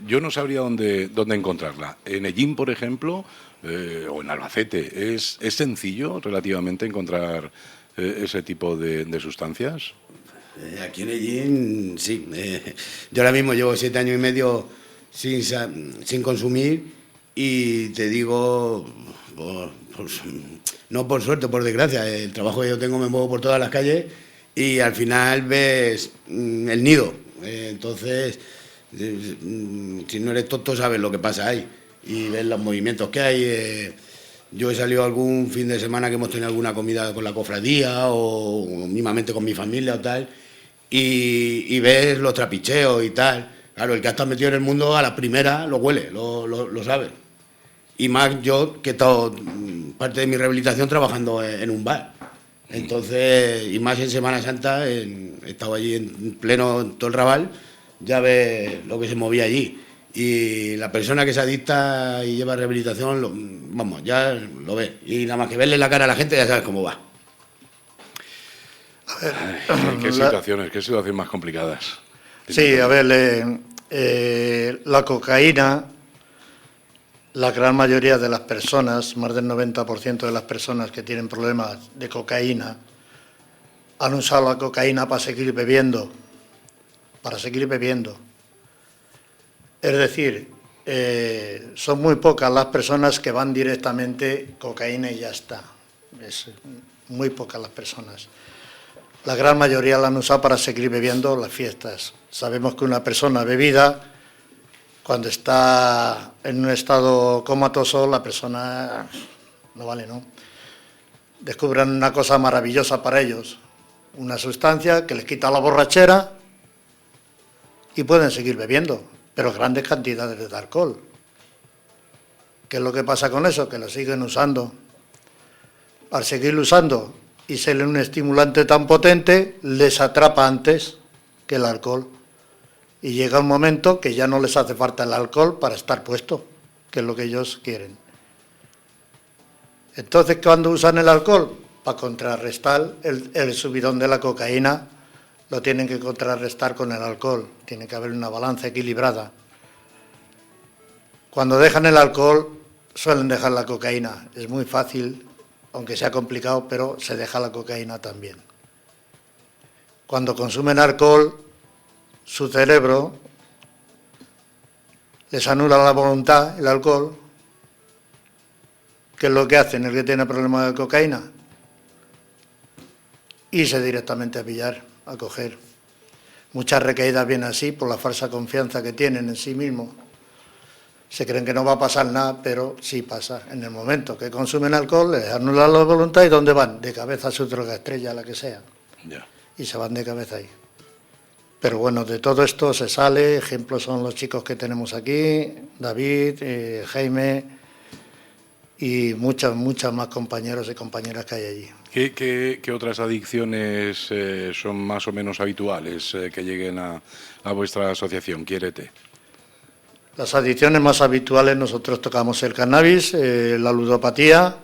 Speaker 4: yo no sabría dónde encontrarla. En Ellín, por ejemplo, o en Albacete, ¿es sencillo relativamente encontrar ese tipo de sustancias?
Speaker 2: Aquí en Ellín, sí. Yo ahora mismo llevo 7 años y medio sin consumir, y te digo, no por suerte, por desgracia, el trabajo que yo tengo, me muevo por todas las calles y al final ves el nido. Entonces, si no eres tonto, sabes lo que pasa ahí y ves los movimientos que hay. Yo he salido algún fin de semana que hemos tenido alguna comida con la cofradía o mismamente con mi familia o tal, y ves los trapicheos y tal. Claro, el que ha estado metido en el mundo a la primera lo huele, lo sabe. Y más yo, que he estado parte de mi rehabilitación trabajando en un bar. Entonces, y más en Semana Santa, he estado allí en pleno todo el Raval, ya ves lo que se movía allí. Y la persona que es adicta y lleva rehabilitación, vamos, ya lo ves. Y nada más que verle la cara a la gente ya sabes cómo va.
Speaker 5: A ver,
Speaker 4: ¿Qué situaciones más complicadas?
Speaker 5: Sí, a ver, la cocaína, la gran mayoría de las personas, más del 90% de las personas que tienen problemas de cocaína, han usado la cocaína para seguir bebiendo. Es decir, son muy pocas las personas que van directamente cocaína y ya está. Es muy pocas las personas. La gran mayoría la han usado para seguir bebiendo las fiestas. Sabemos que una persona bebida, cuando está en un estado comatoso, la persona no vale, ¿no? Descubren una cosa maravillosa para ellos, una sustancia que les quita la borrachera y pueden seguir bebiendo, pero grandes cantidades de alcohol. ¿Qué es lo que pasa con eso? Que lo siguen usando. Al seguirlo usando y serle un estimulante tan potente, les atrapa antes que el alcohol. Y llega un momento que ya no les hace falta el alcohol para estar puesto, que es lo que ellos quieren. Entonces, ¿cuándo usan el alcohol? Para contrarrestar el subidón de la cocaína, lo tienen que contrarrestar con el alcohol. Tiene que haber una balanza equilibrada. Cuando dejan el alcohol, suelen dejar la cocaína. Es muy fácil, aunque sea complicado, pero se deja la cocaína también. Cuando consumen alcohol, su cerebro les anula la voluntad el alcohol. ¿Qué es lo que hacen el que tiene problemas de cocaína? Irse directamente a pillar, a coger. Muchas recaídas vienen así por la falsa confianza que tienen en sí mismos. Se creen que no va a pasar nada, pero sí pasa. En el momento que consumen alcohol, les anulan la voluntad y ¿dónde van? De cabeza a su droga estrella, la que sea.
Speaker 4: Ya.
Speaker 5: Y se van de cabeza ahí. Pero bueno, de todo esto se sale. Ejemplos son los chicos que tenemos aquí, David, Jaime y muchas más compañeros y compañeras que hay allí.
Speaker 4: ¿Qué otras adicciones son más o menos habituales que lleguen a vuestra asociación, Quiérete?
Speaker 5: Las adicciones más habituales, nosotros tocamos el cannabis, la ludopatía,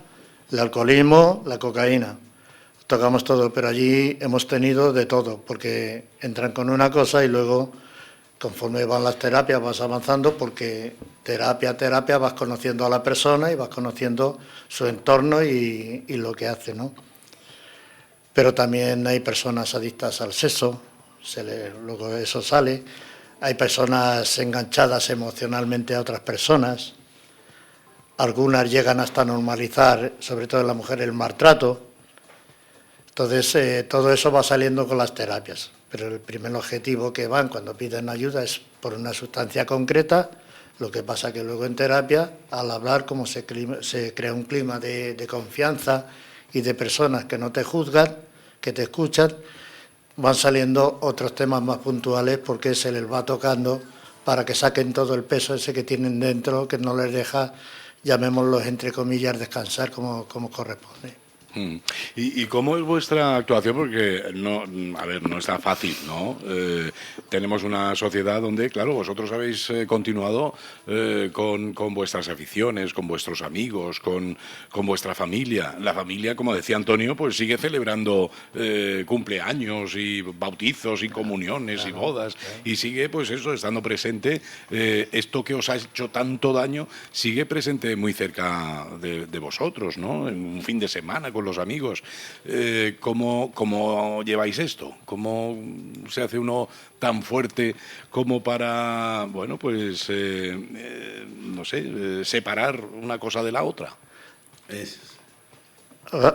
Speaker 5: el alcoholismo, la cocaína. Tocamos todo, pero allí hemos tenido de todo, porque entran con una cosa y luego, conforme van las terapias, vas avanzando, porque terapia a terapia vas conociendo a la persona y vas conociendo su entorno y lo que hace, ¿no? Pero también hay personas adictas al sexo, luego eso sale. Hay personas enganchadas emocionalmente a otras personas. Algunas llegan hasta normalizar, sobre todo en la mujer, el maltrato. Entonces, todo eso va saliendo con las terapias. Pero el primer objetivo que van cuando piden ayuda es por una sustancia concreta. Lo que pasa que luego en terapia, al hablar, como se crea un clima de confianza y de personas que no te juzgan, que te escuchan, van saliendo otros temas más puntuales porque se les va tocando para que saquen todo el peso ese que tienen dentro, que no les deja, llamémoslos entre comillas, descansar como corresponde.
Speaker 4: ¿Y cómo es vuestra actuación? Porque no está fácil, ¿no? Tenemos una sociedad donde, claro, vosotros habéis continuado con vuestras aficiones, con vuestros amigos, con vuestra familia. La familia, como decía Antonio, pues sigue celebrando cumpleaños y bautizos y comuniones y bodas y sigue, pues eso, estando presente. Esto que os ha hecho tanto daño sigue presente muy cerca de vosotros, ¿no? En un fin de semana con los amigos. ¿Cómo lleváis esto? ¿Cómo se hace uno tan fuerte como para, bueno, pues, no sé, separar una cosa de la otra?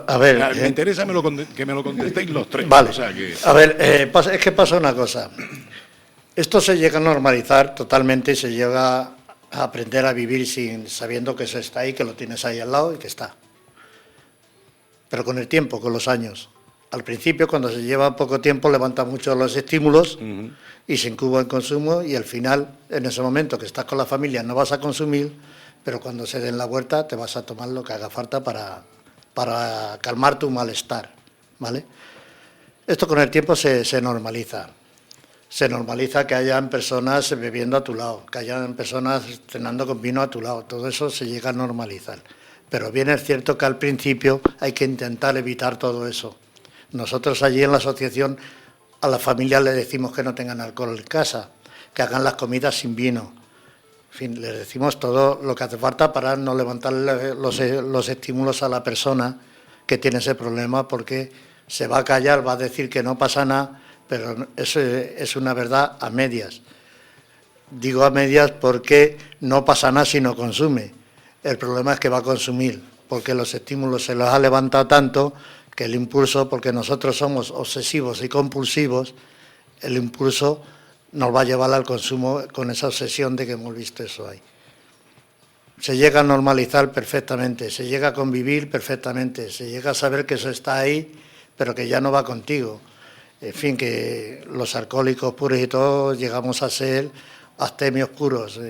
Speaker 5: A ver,
Speaker 4: me interesa que me lo contestéis los tres.
Speaker 5: Vale.
Speaker 4: O sea que...
Speaker 5: A ver, es que pasa una cosa. Esto se llega a normalizar totalmente y se llega a aprender a vivir sabiendo que eso está ahí, que lo tienes ahí al lado y que está. Pero con el tiempo, con los años. Al principio, cuando se lleva poco tiempo, levanta mucho los estímulos y se incuba el consumo y al final, en ese momento que estás con la familia, no vas a consumir, pero cuando se den la vuelta te vas a tomar lo que haga falta para calmar tu malestar, ¿vale? Esto con el tiempo se normaliza. Se normaliza que hayan personas bebiendo a tu lado, que hayan personas cenando con vino a tu lado. Todo eso se llega a normalizar. Pero bien es cierto que al principio hay que intentar evitar todo eso. Nosotros allí en la asociación a las familias les decimos que no tengan alcohol en casa, que hagan las comidas sin vino. En fin, les decimos todo lo que hace falta para no levantar los estímulos a la persona que tiene ese problema, porque se va a callar, va a decir que no pasa nada, pero eso es una verdad a medias. Digo a medias porque no pasa nada si no consume. El problema es que va a consumir, porque los estímulos se los ha levantado tanto que el impulso, porque nosotros somos obsesivos y compulsivos, el impulso nos va a llevar al consumo con esa obsesión de que hemos visto eso ahí. Se llega a normalizar perfectamente, se llega a convivir perfectamente, se llega a saber que eso está ahí, pero que ya no va contigo. En fin, que los alcohólicos puros y todos llegamos a ser abstemios puros.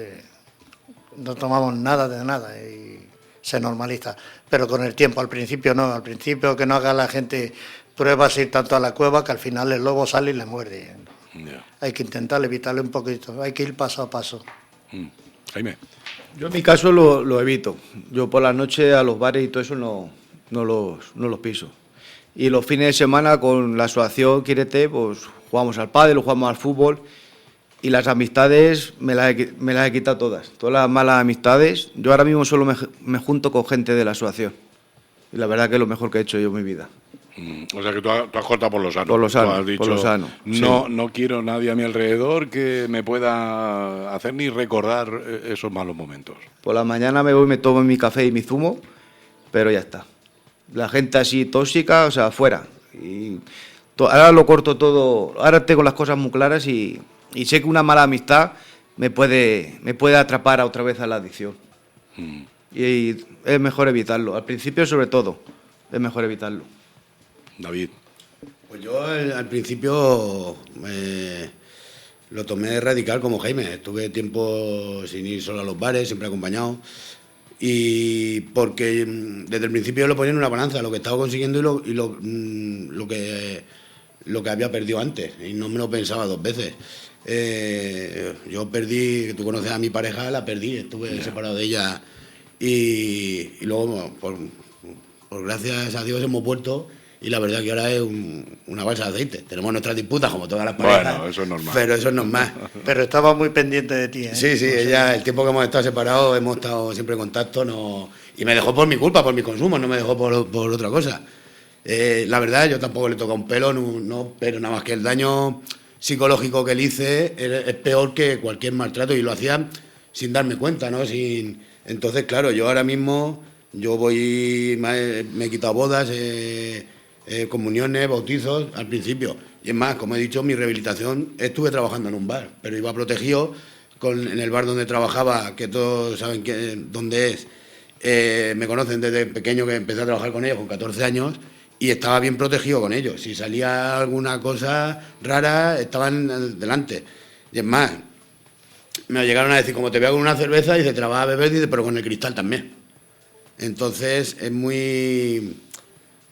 Speaker 5: No tomamos nada de nada y se normaliza. Pero con el tiempo, al principio no. Al principio que no haga la gente pruebas ir tanto a la cueva que al final el lobo sale y le muerde. Yeah. Hay que intentar evitarle un poquito, hay que ir paso a paso.
Speaker 4: Jaime.
Speaker 6: Yo en mi caso lo evito. Yo por la noche a los bares y todo eso no los piso. Y los fines de semana con la asociación Quiérete, pues jugamos al pádel, jugamos al fútbol. Y las amistades me las he quitado todas las malas amistades. Yo ahora mismo solo me junto con gente de la asociación. Y la verdad que es lo mejor que he hecho yo en mi vida.
Speaker 4: O sea que tú has cortado por lo sano.
Speaker 6: Por lo sano,
Speaker 4: Tú has dicho,
Speaker 6: por lo sano,
Speaker 4: no quiero nadie a mi alrededor que me pueda hacer ni recordar esos malos momentos.
Speaker 6: Por la mañana me voy, me tomo mi café y mi zumo, pero ya está. La gente así tóxica, o sea, fuera. Y ahora lo corto todo, ahora tengo las cosas muy claras y sé que una mala amistad me puede atrapar otra vez a la adicción. Y es mejor evitarlo. Al principio, sobre todo, es mejor evitarlo.
Speaker 4: David.
Speaker 2: Pues yo al principio lo tomé radical como Jaime. Estuve tiempo sin ir solo a los bares, siempre acompañado. Y porque desde el principio lo ponía en una balanza, lo que estaba consiguiendo y lo que había perdido antes. Y no me lo pensaba dos veces. Yo perdí, tú conoces a mi pareja, la perdí, estuve separado de ella. Y luego, por gracias a Dios, hemos vuelto. Y la verdad que ahora es una balsa de aceite. Tenemos nuestras disputas, como todas las parejas.
Speaker 4: Bueno, eso es normal.
Speaker 2: Pero eso es normal.
Speaker 5: Pero estaba muy pendiente de ti, ¿eh?
Speaker 2: Sí, ella, el tiempo que hemos estado separados, hemos estado siempre en contacto. Y me dejó por mi culpa, por mi consumo, no me dejó por otra cosa. La verdad, yo tampoco le toca un pelo, no, pero nada más que el daño psicológico que le hice es peor que cualquier maltrato. Y lo hacía sin darme cuenta, ¿no? Entonces, claro, yo ahora mismo, me he quitado bodas, comuniones, bautizos al principio. Y es más, como he dicho, mi rehabilitación estuve trabajando en un bar, pero iba protegido en el bar donde trabajaba, que todos saben dónde es. Me conocen desde pequeño, que empecé a trabajar con ellos con 14 años y estaba bien protegido con ellos. Si salía alguna cosa rara, estaban delante. Y es más, me llegaron a decir, como te veo con una cerveza, dice, te la vas a beber, dice, pero con el cristal también. Entonces es muy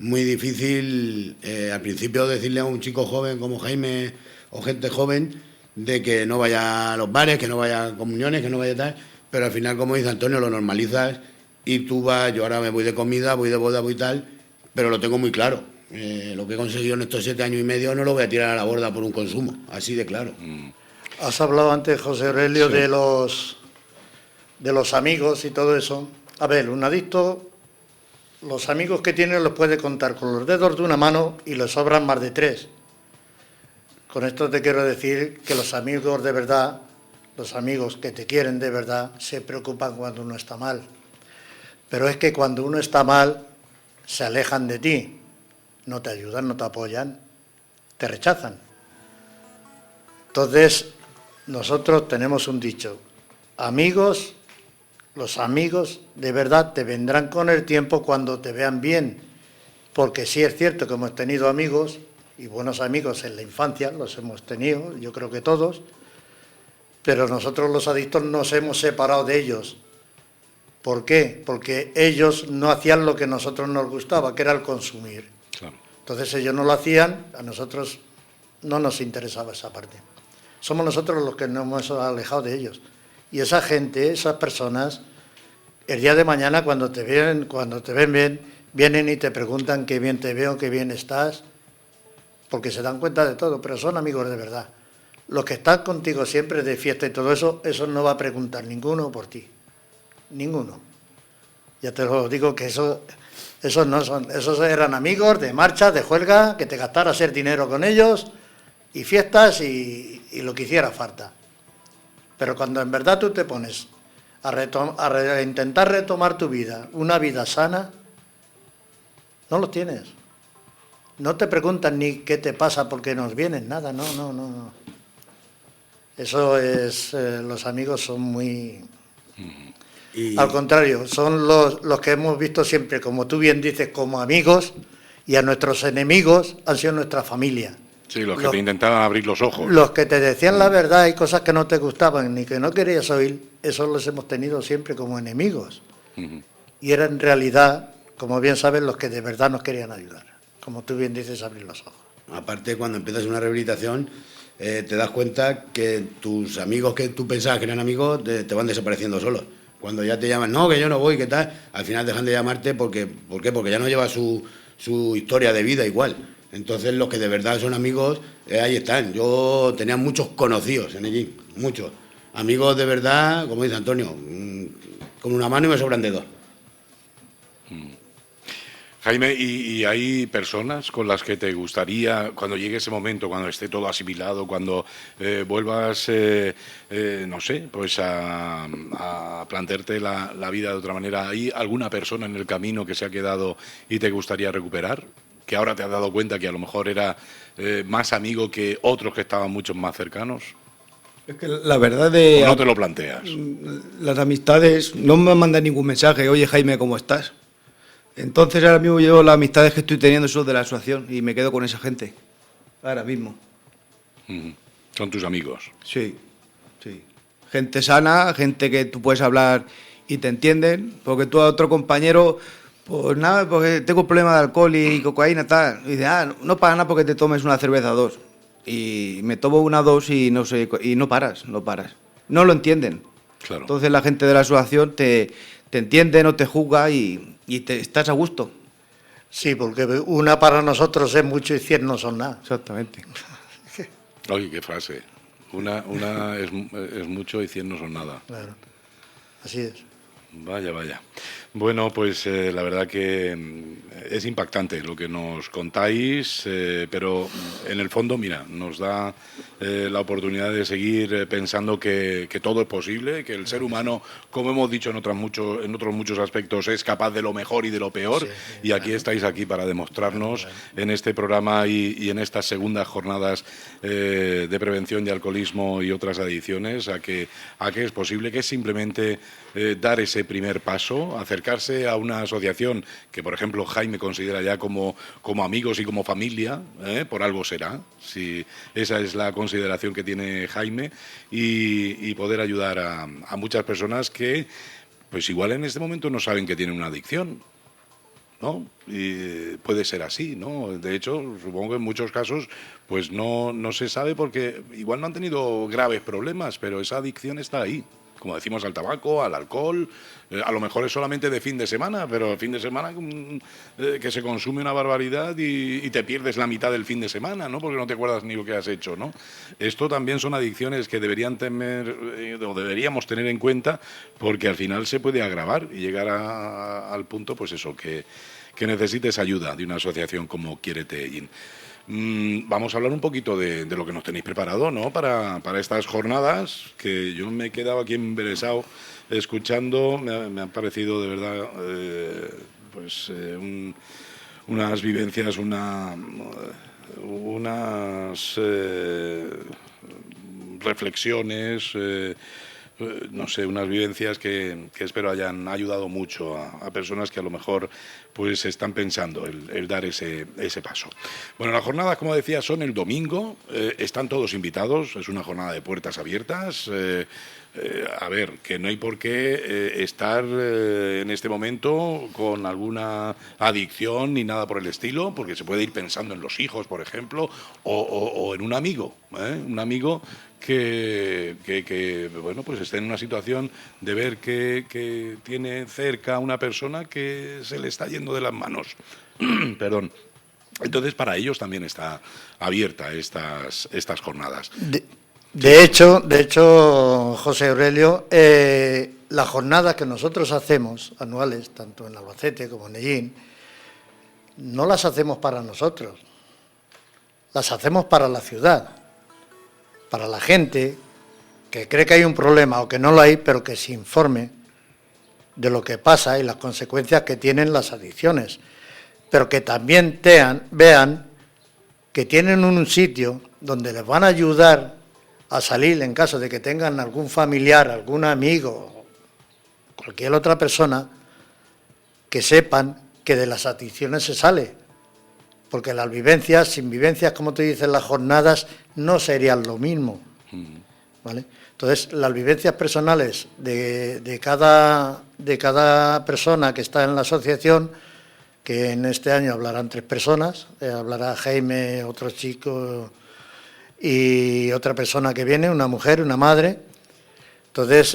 Speaker 2: difícil al principio decirle a un chico joven como Jaime o gente joven de que no vaya a los bares, que no vaya a comuniones, que no vaya a tal, pero al final, como dice Antonio, lo normalizas y tú vas. Yo ahora me voy de comida, voy de boda, voy tal, pero lo tengo muy claro. Lo que he conseguido en estos 7 años y medio no lo voy a tirar a la borda por un consumo, así de claro.
Speaker 5: Has hablado antes, José Aurelio, de los amigos y todo eso. A ver, un adicto, los amigos que tiene los puede contar con los dedos de una mano y le sobran más de 3. Con esto te quiero decir que los amigos de verdad, los amigos que te quieren de verdad, se preocupan cuando uno está mal. Pero es que cuando uno está mal, se alejan de ti, no te ayudan, no te apoyan, te rechazan. Entonces, nosotros tenemos un dicho: amigos, los amigos de verdad te vendrán con el tiempo cuando te vean bien, porque sí es cierto que hemos tenido amigos, y buenos amigos en la infancia, los hemos tenido, yo creo que todos, pero nosotros los adictos nos hemos separado de ellos. ¿Por qué? Porque ellos no hacían lo que a nosotros nos gustaba, que era el consumir.
Speaker 4: Claro.
Speaker 5: Entonces ellos no lo hacían, a nosotros no nos interesaba esa parte. Somos nosotros los que nos hemos alejado de ellos. Y esa gente, esas personas, el día de mañana cuando te ven bien, vienen y te preguntan qué bien te veo, qué bien estás, porque se dan cuenta de todo, pero son amigos de verdad. Los que están contigo siempre de fiesta y todo eso, eso no va a preguntar ninguno por ti. Ninguno. Ya te lo digo que esos no son, esos eran amigos de marcha, de juerga, que te gastaras el dinero con ellos y fiestas y lo que hiciera falta. Pero cuando en verdad tú te pones a intentar retomar tu vida, una vida sana, no los tienes. No te preguntan ni qué te pasa porque nos vienen, nada, no. Eso es, los amigos son muy... Al contrario, son los que hemos visto siempre, como tú bien dices, como amigos, y a nuestros enemigos han sido nuestra familia.
Speaker 4: Sí, los que te intentaban abrir los ojos.
Speaker 5: Los que te decían la verdad y cosas que no te gustaban ni que no querías oír, esos los hemos tenido siempre como enemigos. Y eran en realidad, como bien sabes, los que de verdad nos querían ayudar. Como tú bien dices, abrir los ojos.
Speaker 2: Aparte, cuando empiezas una rehabilitación, te das cuenta que tus amigos que tú pensabas que eran amigos te van desapareciendo solos. Cuando ya te llaman, no, que yo no voy, ¿qué tal? Al final dejan de llamarte ¿por qué? Porque ya no lleva su historia de vida igual. Entonces los que de verdad son amigos, ahí están. Yo tenía muchos conocidos en allí, muchos. Amigos de verdad, como dice Antonio, con una mano y me sobran dedos.
Speaker 4: Jaime, ¿y hay personas con las que te gustaría, cuando llegue ese momento, cuando esté todo asimilado, cuando vuelvas, no sé, pues a plantearte la vida de otra manera, ¿hay alguna persona en el camino que se ha quedado y te gustaría recuperar? Que ahora te has dado cuenta que a lo mejor era más amigo que otros que estaban mucho más cercanos.
Speaker 6: Es que la verdad de...
Speaker 4: ¿O no te lo planteas?
Speaker 6: Las amistades no me mandan ningún mensaje, oye Jaime, ¿cómo estás? Entonces ahora mismo yo las amistades que estoy teniendo son de la asociación y me quedo con esa gente, ahora mismo.
Speaker 4: Son tus amigos.
Speaker 6: Sí, sí. Gente sana, gente que tú puedes hablar y te entienden, porque tú a otro compañero, pues nada, porque tengo problemas de alcohol y cocaína, tal, y dice, no pasa nada porque te tomes una cerveza o dos. Y me tomo una o dos y no sé, y no paras. No lo entienden.
Speaker 4: Claro.
Speaker 6: Entonces la gente de la asociación te entiende, no te juzga y estás a gusto.
Speaker 5: Sí, porque una para nosotros es mucho y 100 no son nada.
Speaker 6: Exactamente.
Speaker 4: Oye, qué frase. Una es mucho y 100 no son nada.
Speaker 5: Claro, así es.
Speaker 4: Vaya. Bueno, pues la verdad que es impactante lo que nos contáis, pero en el fondo, mira, nos da la oportunidad de seguir pensando que todo es posible, que el ser humano, como hemos dicho en otros muchos aspectos, es capaz de lo mejor y de lo peor, y aquí estáis aquí para demostrarnos en este programa y en estas segundas jornadas de prevención de alcoholismo y otras adicciones a que es posible, que es simplemente dar ese primer paso, acercarse a una asociación que, por ejemplo, Jaime considera ya como amigos y como familia, por algo será, si esa es la consideración que tiene Jaime, y poder ayudar a muchas personas que, pues igual en este momento no saben que tienen una adicción, ¿no? Y puede ser así, ¿no? De hecho, supongo que en muchos casos pues no se sabe porque igual no han tenido graves problemas, pero esa adicción está ahí. Como decimos, al tabaco, al alcohol, a lo mejor es solamente de fin de semana, pero el fin de semana que se consume una barbaridad y te pierdes la mitad del fin de semana, ¿no? Porque no te acuerdas ni lo que has hecho, ¿no? Esto también son adicciones que deberíamos tener en cuenta, porque al final se puede agravar y llegar al punto, pues eso, que necesites ayuda de una asociación como Quiérete Ellín. Vamos a hablar un poquito de lo que nos tenéis preparado, ¿no? Para estas jornadas, que yo me he quedado aquí embelesado escuchando, me han parecido de verdad unas vivencias, unas reflexiones, no sé, unas vivencias que espero hayan ayudado mucho a personas que a lo mejor pues están pensando el dar ese paso. Bueno, las jornadas, como decía, son el domingo, están todos invitados, es una jornada de puertas abiertas. A ver, que no hay por qué estar en este momento con alguna adicción ni nada por el estilo, porque se puede ir pensando en los hijos, por ejemplo, o en un amigo que bueno, pues esté en una situación de ver que tiene cerca a una persona que se le está yendo de las manos. Perdón. Entonces, para ellos también está abierta estas jornadas.
Speaker 5: De hecho, José Aurelio, las jornadas que nosotros hacemos anuales, tanto en Albacete como en Ellín, no las hacemos para nosotros, las hacemos para la ciudad, para la gente que cree que hay un problema o que no lo hay, pero que se informe de lo que pasa y las consecuencias que tienen las adicciones, pero que también vean que tienen un sitio donde les van a ayudar a salir en caso de que tengan algún familiar, algún amigo, cualquier otra persona, que sepan que de las adicciones se sale, porque las vivencias, sin vivencias, como tú dices, las jornadas no serían lo mismo, ¿vale? Entonces, las vivencias personales de cada persona que está en la asociación, que en este año hablarán 3 personas, hablará Jaime, otro chico y otra persona que viene, una mujer, una madre. Entonces,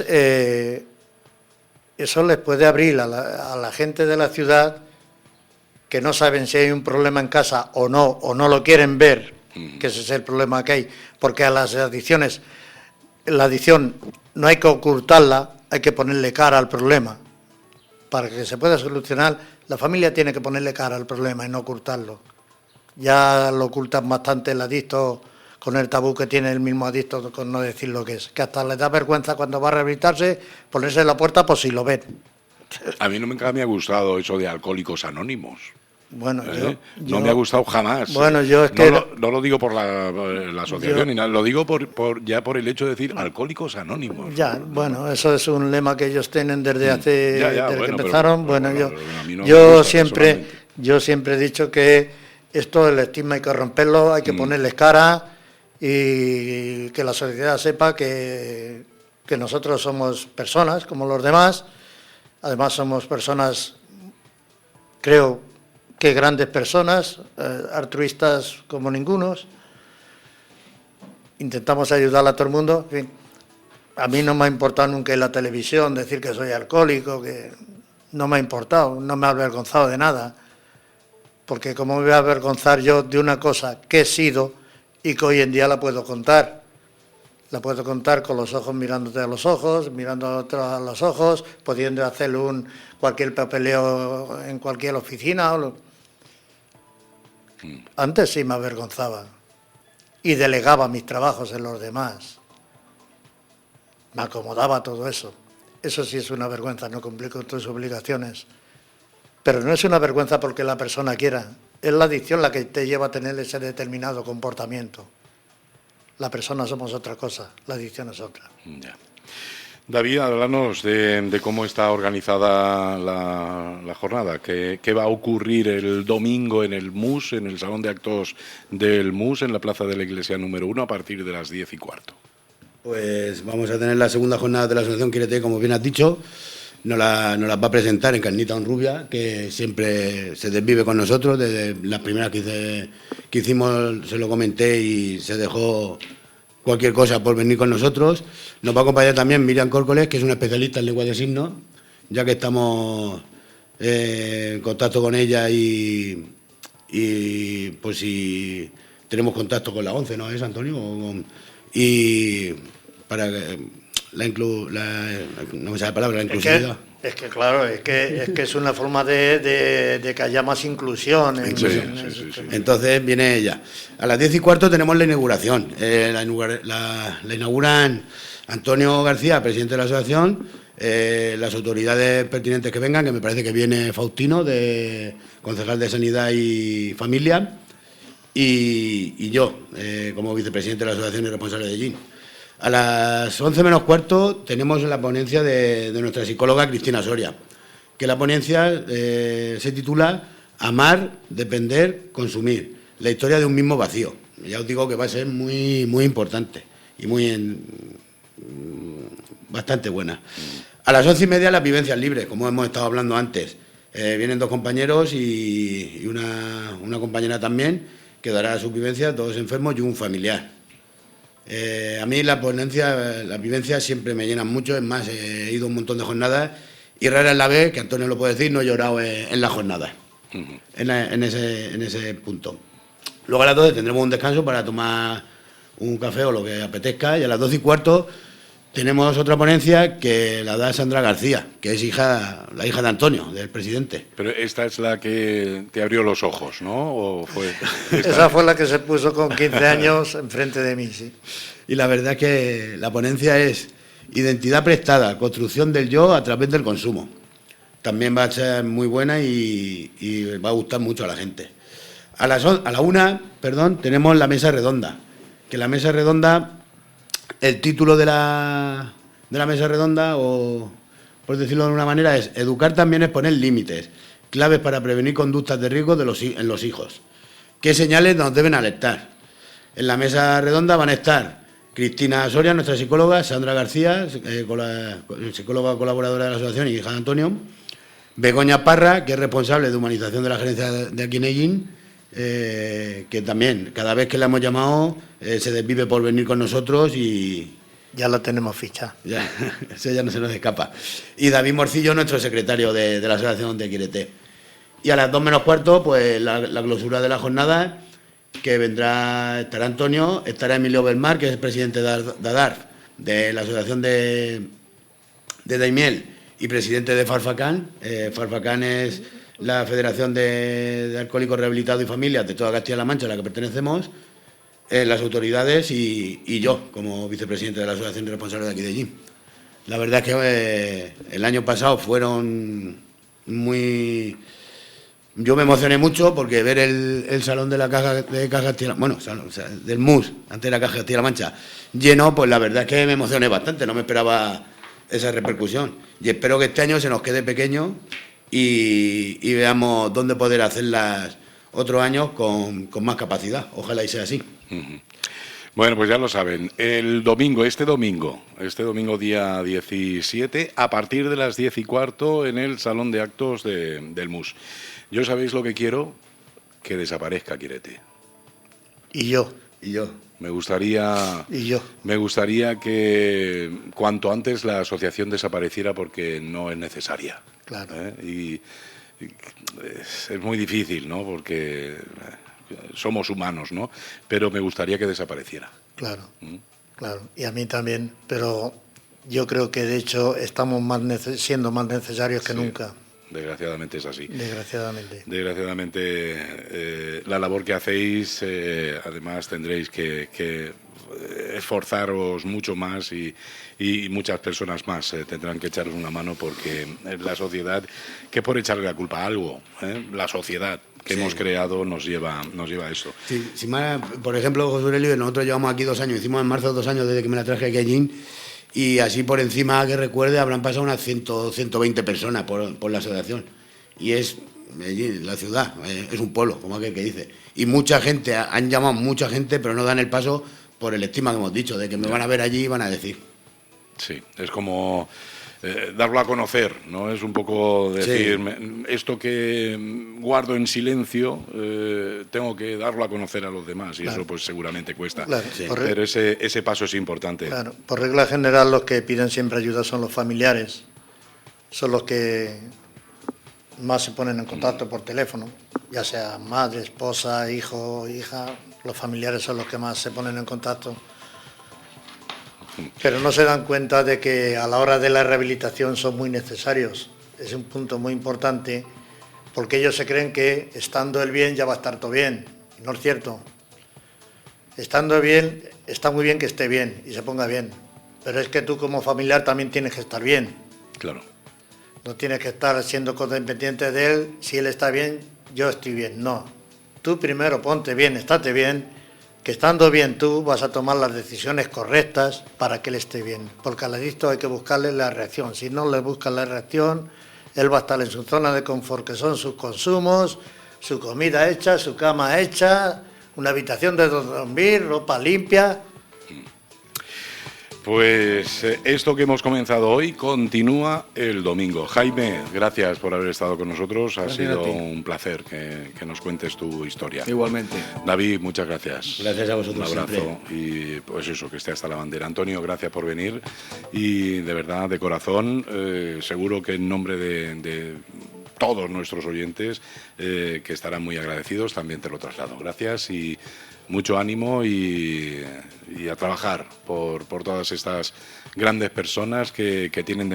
Speaker 5: eso les puede abrir a la gente de la ciudad que no saben si hay un problema en casa o no lo quieren ver, que ese es el problema que hay, porque a las adicciones, la adicción no hay que ocultarla, hay que ponerle cara al problema. Para que se pueda solucionar La familia tiene que ponerle cara al problema y no ocultarlo. Ya lo ocultan bastante el adicto con el tabú que tiene el mismo adicto con no decir lo que es. Que hasta le da vergüenza cuando va a rehabilitarse ponerse en la puerta por si lo ven.
Speaker 4: A mí nunca me ha gustado eso de Alcohólicos Anónimos.
Speaker 5: Bueno,
Speaker 4: no me ha gustado jamás.
Speaker 5: Bueno, yo es que...
Speaker 4: No lo digo por la asociación ni nada, lo digo por el hecho de decir Alcohólicos Anónimos.
Speaker 5: Ya, bueno, eso es un lema que ellos tienen desde hace... desde que empezaron. Yo siempre he dicho que esto, el estigma hay que romperlo, hay que ponerles cara y que la sociedad sepa que nosotros somos personas como los demás. Además somos personas, creo que grandes personas, altruistas como ningunos. Intentamos ayudar a todo el mundo. En fin, a mí no me ha importado nunca en la televisión decir que soy alcohólico, que no me ha importado, no me ha avergonzado de nada. Porque cómo me voy a avergonzar yo de una cosa que he sido y que hoy en día la puedo contar. La puedo contar con los ojos mirándote a los ojos, mirando a otros a los ojos, pudiendo hacer cualquier papeleo en cualquier oficina. Antes sí me avergonzaba y delegaba mis trabajos en los demás. Me acomodaba todo eso. Eso sí es una vergüenza, no cumplir con tus obligaciones. Pero no es una vergüenza porque la persona quiera. Es la adicción la que te lleva a tener ese determinado comportamiento. La persona somos otra cosa, la adicción es otra.
Speaker 4: Ya. David, háblanos de cómo está organizada la jornada. ¿Qué va a ocurrir el domingo en el MUS, en el Salón de Actos del MUS, en la Plaza de la Iglesia número 1, a partir de las 10:15?
Speaker 2: Pues vamos a tener la segunda jornada de la Asociación Quírete, como bien has dicho. Nos las va a presentar Encarnita Honrubia, que siempre se desvive con nosotros. Desde las primeras que hicimos se lo comenté y se dejó cualquier cosa por venir con nosotros. Nos va a acompañar también Miriam Córcoles, que es una especialista en lengua de signos, ya que estamos en contacto con ella y pues si tenemos contacto con la ONCE, ¿no es, Antonio? Y para que... no me sale la palabra, la inclusividad.
Speaker 5: Es que claro, es que es una forma de que haya más inclusión.
Speaker 4: Sí.
Speaker 2: Entonces viene ella. A las 10:15 tenemos la inauguración. La inauguran Antonio García, presidente de la asociación, las autoridades pertinentes que vengan, que me parece que viene Faustino, concejal de Sanidad y Familia, y yo, como vicepresidente de la asociación y responsable de GIN. A las 11:15 tenemos la ponencia de nuestra psicóloga Cristina Soria, que la ponencia se titula Amar, depender, consumir, la historia de un mismo vacío. Ya os digo que va a ser muy, muy importante y bastante buena. A las 11:30 las vivencias libres, como hemos estado hablando antes. Vienen dos compañeros y una compañera también, que dará sus vivencias, dos enfermos y un familiar. A mí las vivencias siempre me llenan mucho. Es más, he ido a un montón de jornadas y rara es la vez, que Antonio lo puede decir, no he llorado en las jornadas, en ese punto. Luego a las 12 tendremos un descanso para tomar un café o lo que apetezca, y a las 12:15 tenemos otra ponencia que la da Sandra García, que es la hija de Antonio, del presidente.
Speaker 4: Pero esta es la que te abrió los ojos, ¿no? ¿O fue esta?
Speaker 5: Esa fue la que se puso con 15 años enfrente de mí, sí.
Speaker 2: Y la verdad es que la ponencia es Identidad prestada, construcción del yo a través del consumo. También va a ser muy buena y va a gustar mucho a la gente. A la 1:00, tenemos la mesa redonda, que la mesa redonda... El título de la mesa redonda, o por decirlo de una manera, es Educar también es poner límites, claves para prevenir conductas de riesgo en los hijos. ¿Qué señales nos deben alertar? En la mesa redonda van a estar Cristina Soria, nuestra psicóloga, Sandra García, psicóloga colaboradora de la asociación y hija de Antonio, Begoña Parra, que es responsable de humanización de la gerencia de aquí en Ellín, que también, cada vez que la hemos llamado, se desvive por venir con nosotros y...
Speaker 5: Ya la tenemos ficha.
Speaker 2: Ya, eso ya no se nos escapa. Y David Morcillo, nuestro secretario de la Asociación de Quírete. Y a las 2:15, pues la clausura de la jornada, que estará Antonio, estará Emilio Belmar, que es el presidente de ADAR, de la Asociación de Daimiel, y presidente de Farfacán. Farfacán es la Federación de Alcohólicos Rehabilitados y Familias de toda Castilla-La Mancha, a la que pertenecemos, las autoridades y yo, como vicepresidente de la Asociación Responsable de aquí de Gin. La verdad es que el año pasado fueron muy... Yo me emocioné mucho porque ver el salón de la Caja Castilla, bueno, salón, o sea, del MUS, antes de la Caja Castilla-La Mancha, lleno, pues la verdad es que me emocioné bastante, no me esperaba esa repercusión. Y espero que este año se nos quede pequeño y veamos dónde poder hacerlas otros años con más capacidad. Ojalá y sea así.
Speaker 4: Uh-huh. Bueno, pues ya lo saben, este domingo día 17, a partir de las 10:15 en el Salón de Actos del MUS. Yo sabéis lo que quiero, que desaparezca Quirete.
Speaker 5: Y yo.
Speaker 4: Me gustaría que cuanto antes la asociación desapareciera porque no es necesaria.
Speaker 5: Claro.
Speaker 4: Y es muy difícil, ¿no? Porque somos humanos, ¿no? Pero me gustaría que desapareciera.
Speaker 5: Claro, claro. Y a mí también, pero yo creo que de hecho estamos siendo más necesarios que nunca.
Speaker 4: Desgraciadamente es así.
Speaker 5: Desgraciadamente,
Speaker 4: la labor que hacéis, además tendréis que esforzaros mucho más y muchas personas más tendrán que echaros una mano porque la sociedad, que por echarle la culpa a algo, la sociedad que hemos creado nos lleva a eso.
Speaker 2: Sí, si más, por ejemplo, José Aurelio, nosotros llevamos aquí 2 años, hicimos en marzo 2 años desde que me la traje aquí a Gin, y así por encima que recuerde habrán pasado unas 120 personas por la asociación. Y es Medellín, la ciudad, es un pueblo, como aquel que dice. Y mucha gente, han llamado mucha gente, pero no dan el paso por el estigma que hemos dicho, de que me van a ver allí y van a decir.
Speaker 4: Sí, es como darlo a conocer, ¿no? Es un poco decir, esto que guardo en silencio, tengo que darlo a conocer a los demás, y eso pues seguramente cuesta.
Speaker 5: Claro,
Speaker 4: pero ese paso es importante.
Speaker 5: Claro, por regla general los que piden siempre ayuda son los familiares, son los que más se ponen en contacto por teléfono, ya sea madre, esposa, hijo, hija, los familiares son los que más se ponen en contacto. Pero no se dan cuenta de que a la hora de la rehabilitación son muy necesarios. Es un punto muy importante porque ellos se creen que estando él bien ya va a estar todo bien. Y no es cierto. Estando bien, está muy bien que esté bien y se ponga bien. Pero es que tú como familiar también tienes que estar bien.
Speaker 4: Claro.
Speaker 5: No tienes que estar siendo codependiente de él. Si él está bien, yo estoy bien. No. Tú primero ponte bien, estate bien, que estando bien tú vas a tomar las decisiones correctas para que él esté bien. Porque al adicto hay que buscarle la reacción. Si no le buscas la reacción, él va a estar en su zona de confort, que son sus consumos, su comida hecha, su cama hecha, una habitación de dormir, ropa limpia.
Speaker 4: Pues esto que hemos comenzado hoy continúa el domingo. Jaime, gracias por haber estado con nosotros. Ha sido un placer que nos cuentes tu historia.
Speaker 6: Igualmente.
Speaker 4: David, muchas gracias.
Speaker 2: Gracias a vosotros.
Speaker 4: Un abrazo
Speaker 2: siempre.
Speaker 4: Y pues eso, que esté hasta la bandera. Antonio, gracias por venir y de verdad, de corazón, seguro que en nombre de todos nuestros oyentes que estarán muy agradecidos, también te lo traslado. Gracias y mucho ánimo y a trabajar por todas estas grandes personas que tienen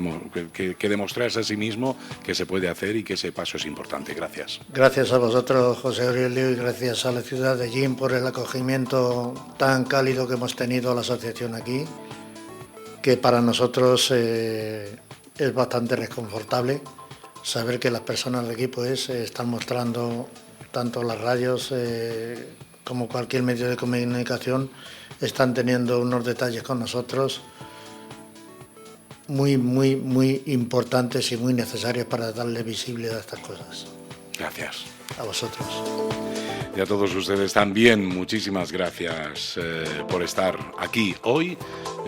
Speaker 4: que demostrarse a sí mismo que se puede hacer y que ese paso es importante. Gracias.
Speaker 5: Gracias a vosotros, José Aurelio, y gracias a la ciudad de Gin por el acogimiento tan cálido que hemos tenido a la asociación aquí, que para nosotros es bastante reconfortable saber que las personas de aquí pues están mostrando, tanto las radios como cualquier medio de comunicación, están teniendo unos detalles con nosotros muy, muy, muy importantes y muy necesarios para darle visibilidad a estas cosas.
Speaker 4: Gracias.
Speaker 5: A vosotros.
Speaker 4: Y a todos ustedes también, muchísimas gracias por estar aquí hoy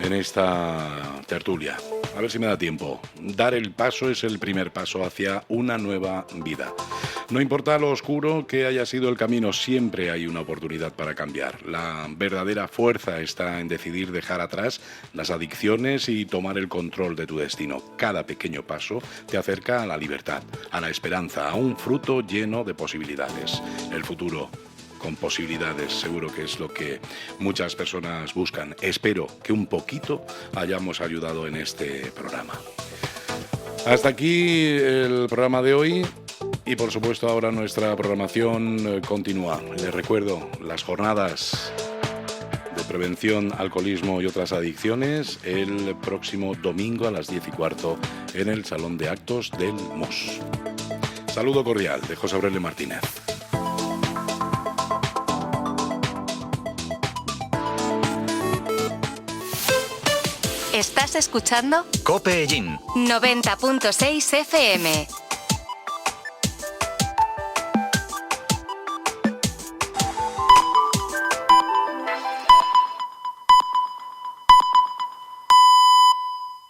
Speaker 4: en esta tertulia. A ver si me da tiempo. Dar el paso es el primer paso hacia una nueva vida. No importa lo oscuro que haya sido el camino, siempre hay una oportunidad para cambiar. La verdadera fuerza está en decidir dejar atrás las adicciones y tomar el control de tu destino. Cada pequeño paso te acerca a la libertad, a la esperanza, a un fruto lleno de posibilidades. El futuro con posibilidades, seguro que es lo que muchas personas buscan. Espero que un poquito hayamos ayudado en este programa. Hasta aquí el programa de hoy. Y Y por supuesto ahora nuestra programación continúa. Les recuerdo las jornadas de prevención, alcoholismo y otras adicciones el próximo domingo a las 10:15 en el Salón de Actos del MOS. Saludo cordial de José Aurelio Martínez.
Speaker 1: ¿Estás escuchando?
Speaker 7: COPE Ellín
Speaker 1: 90.6 FM.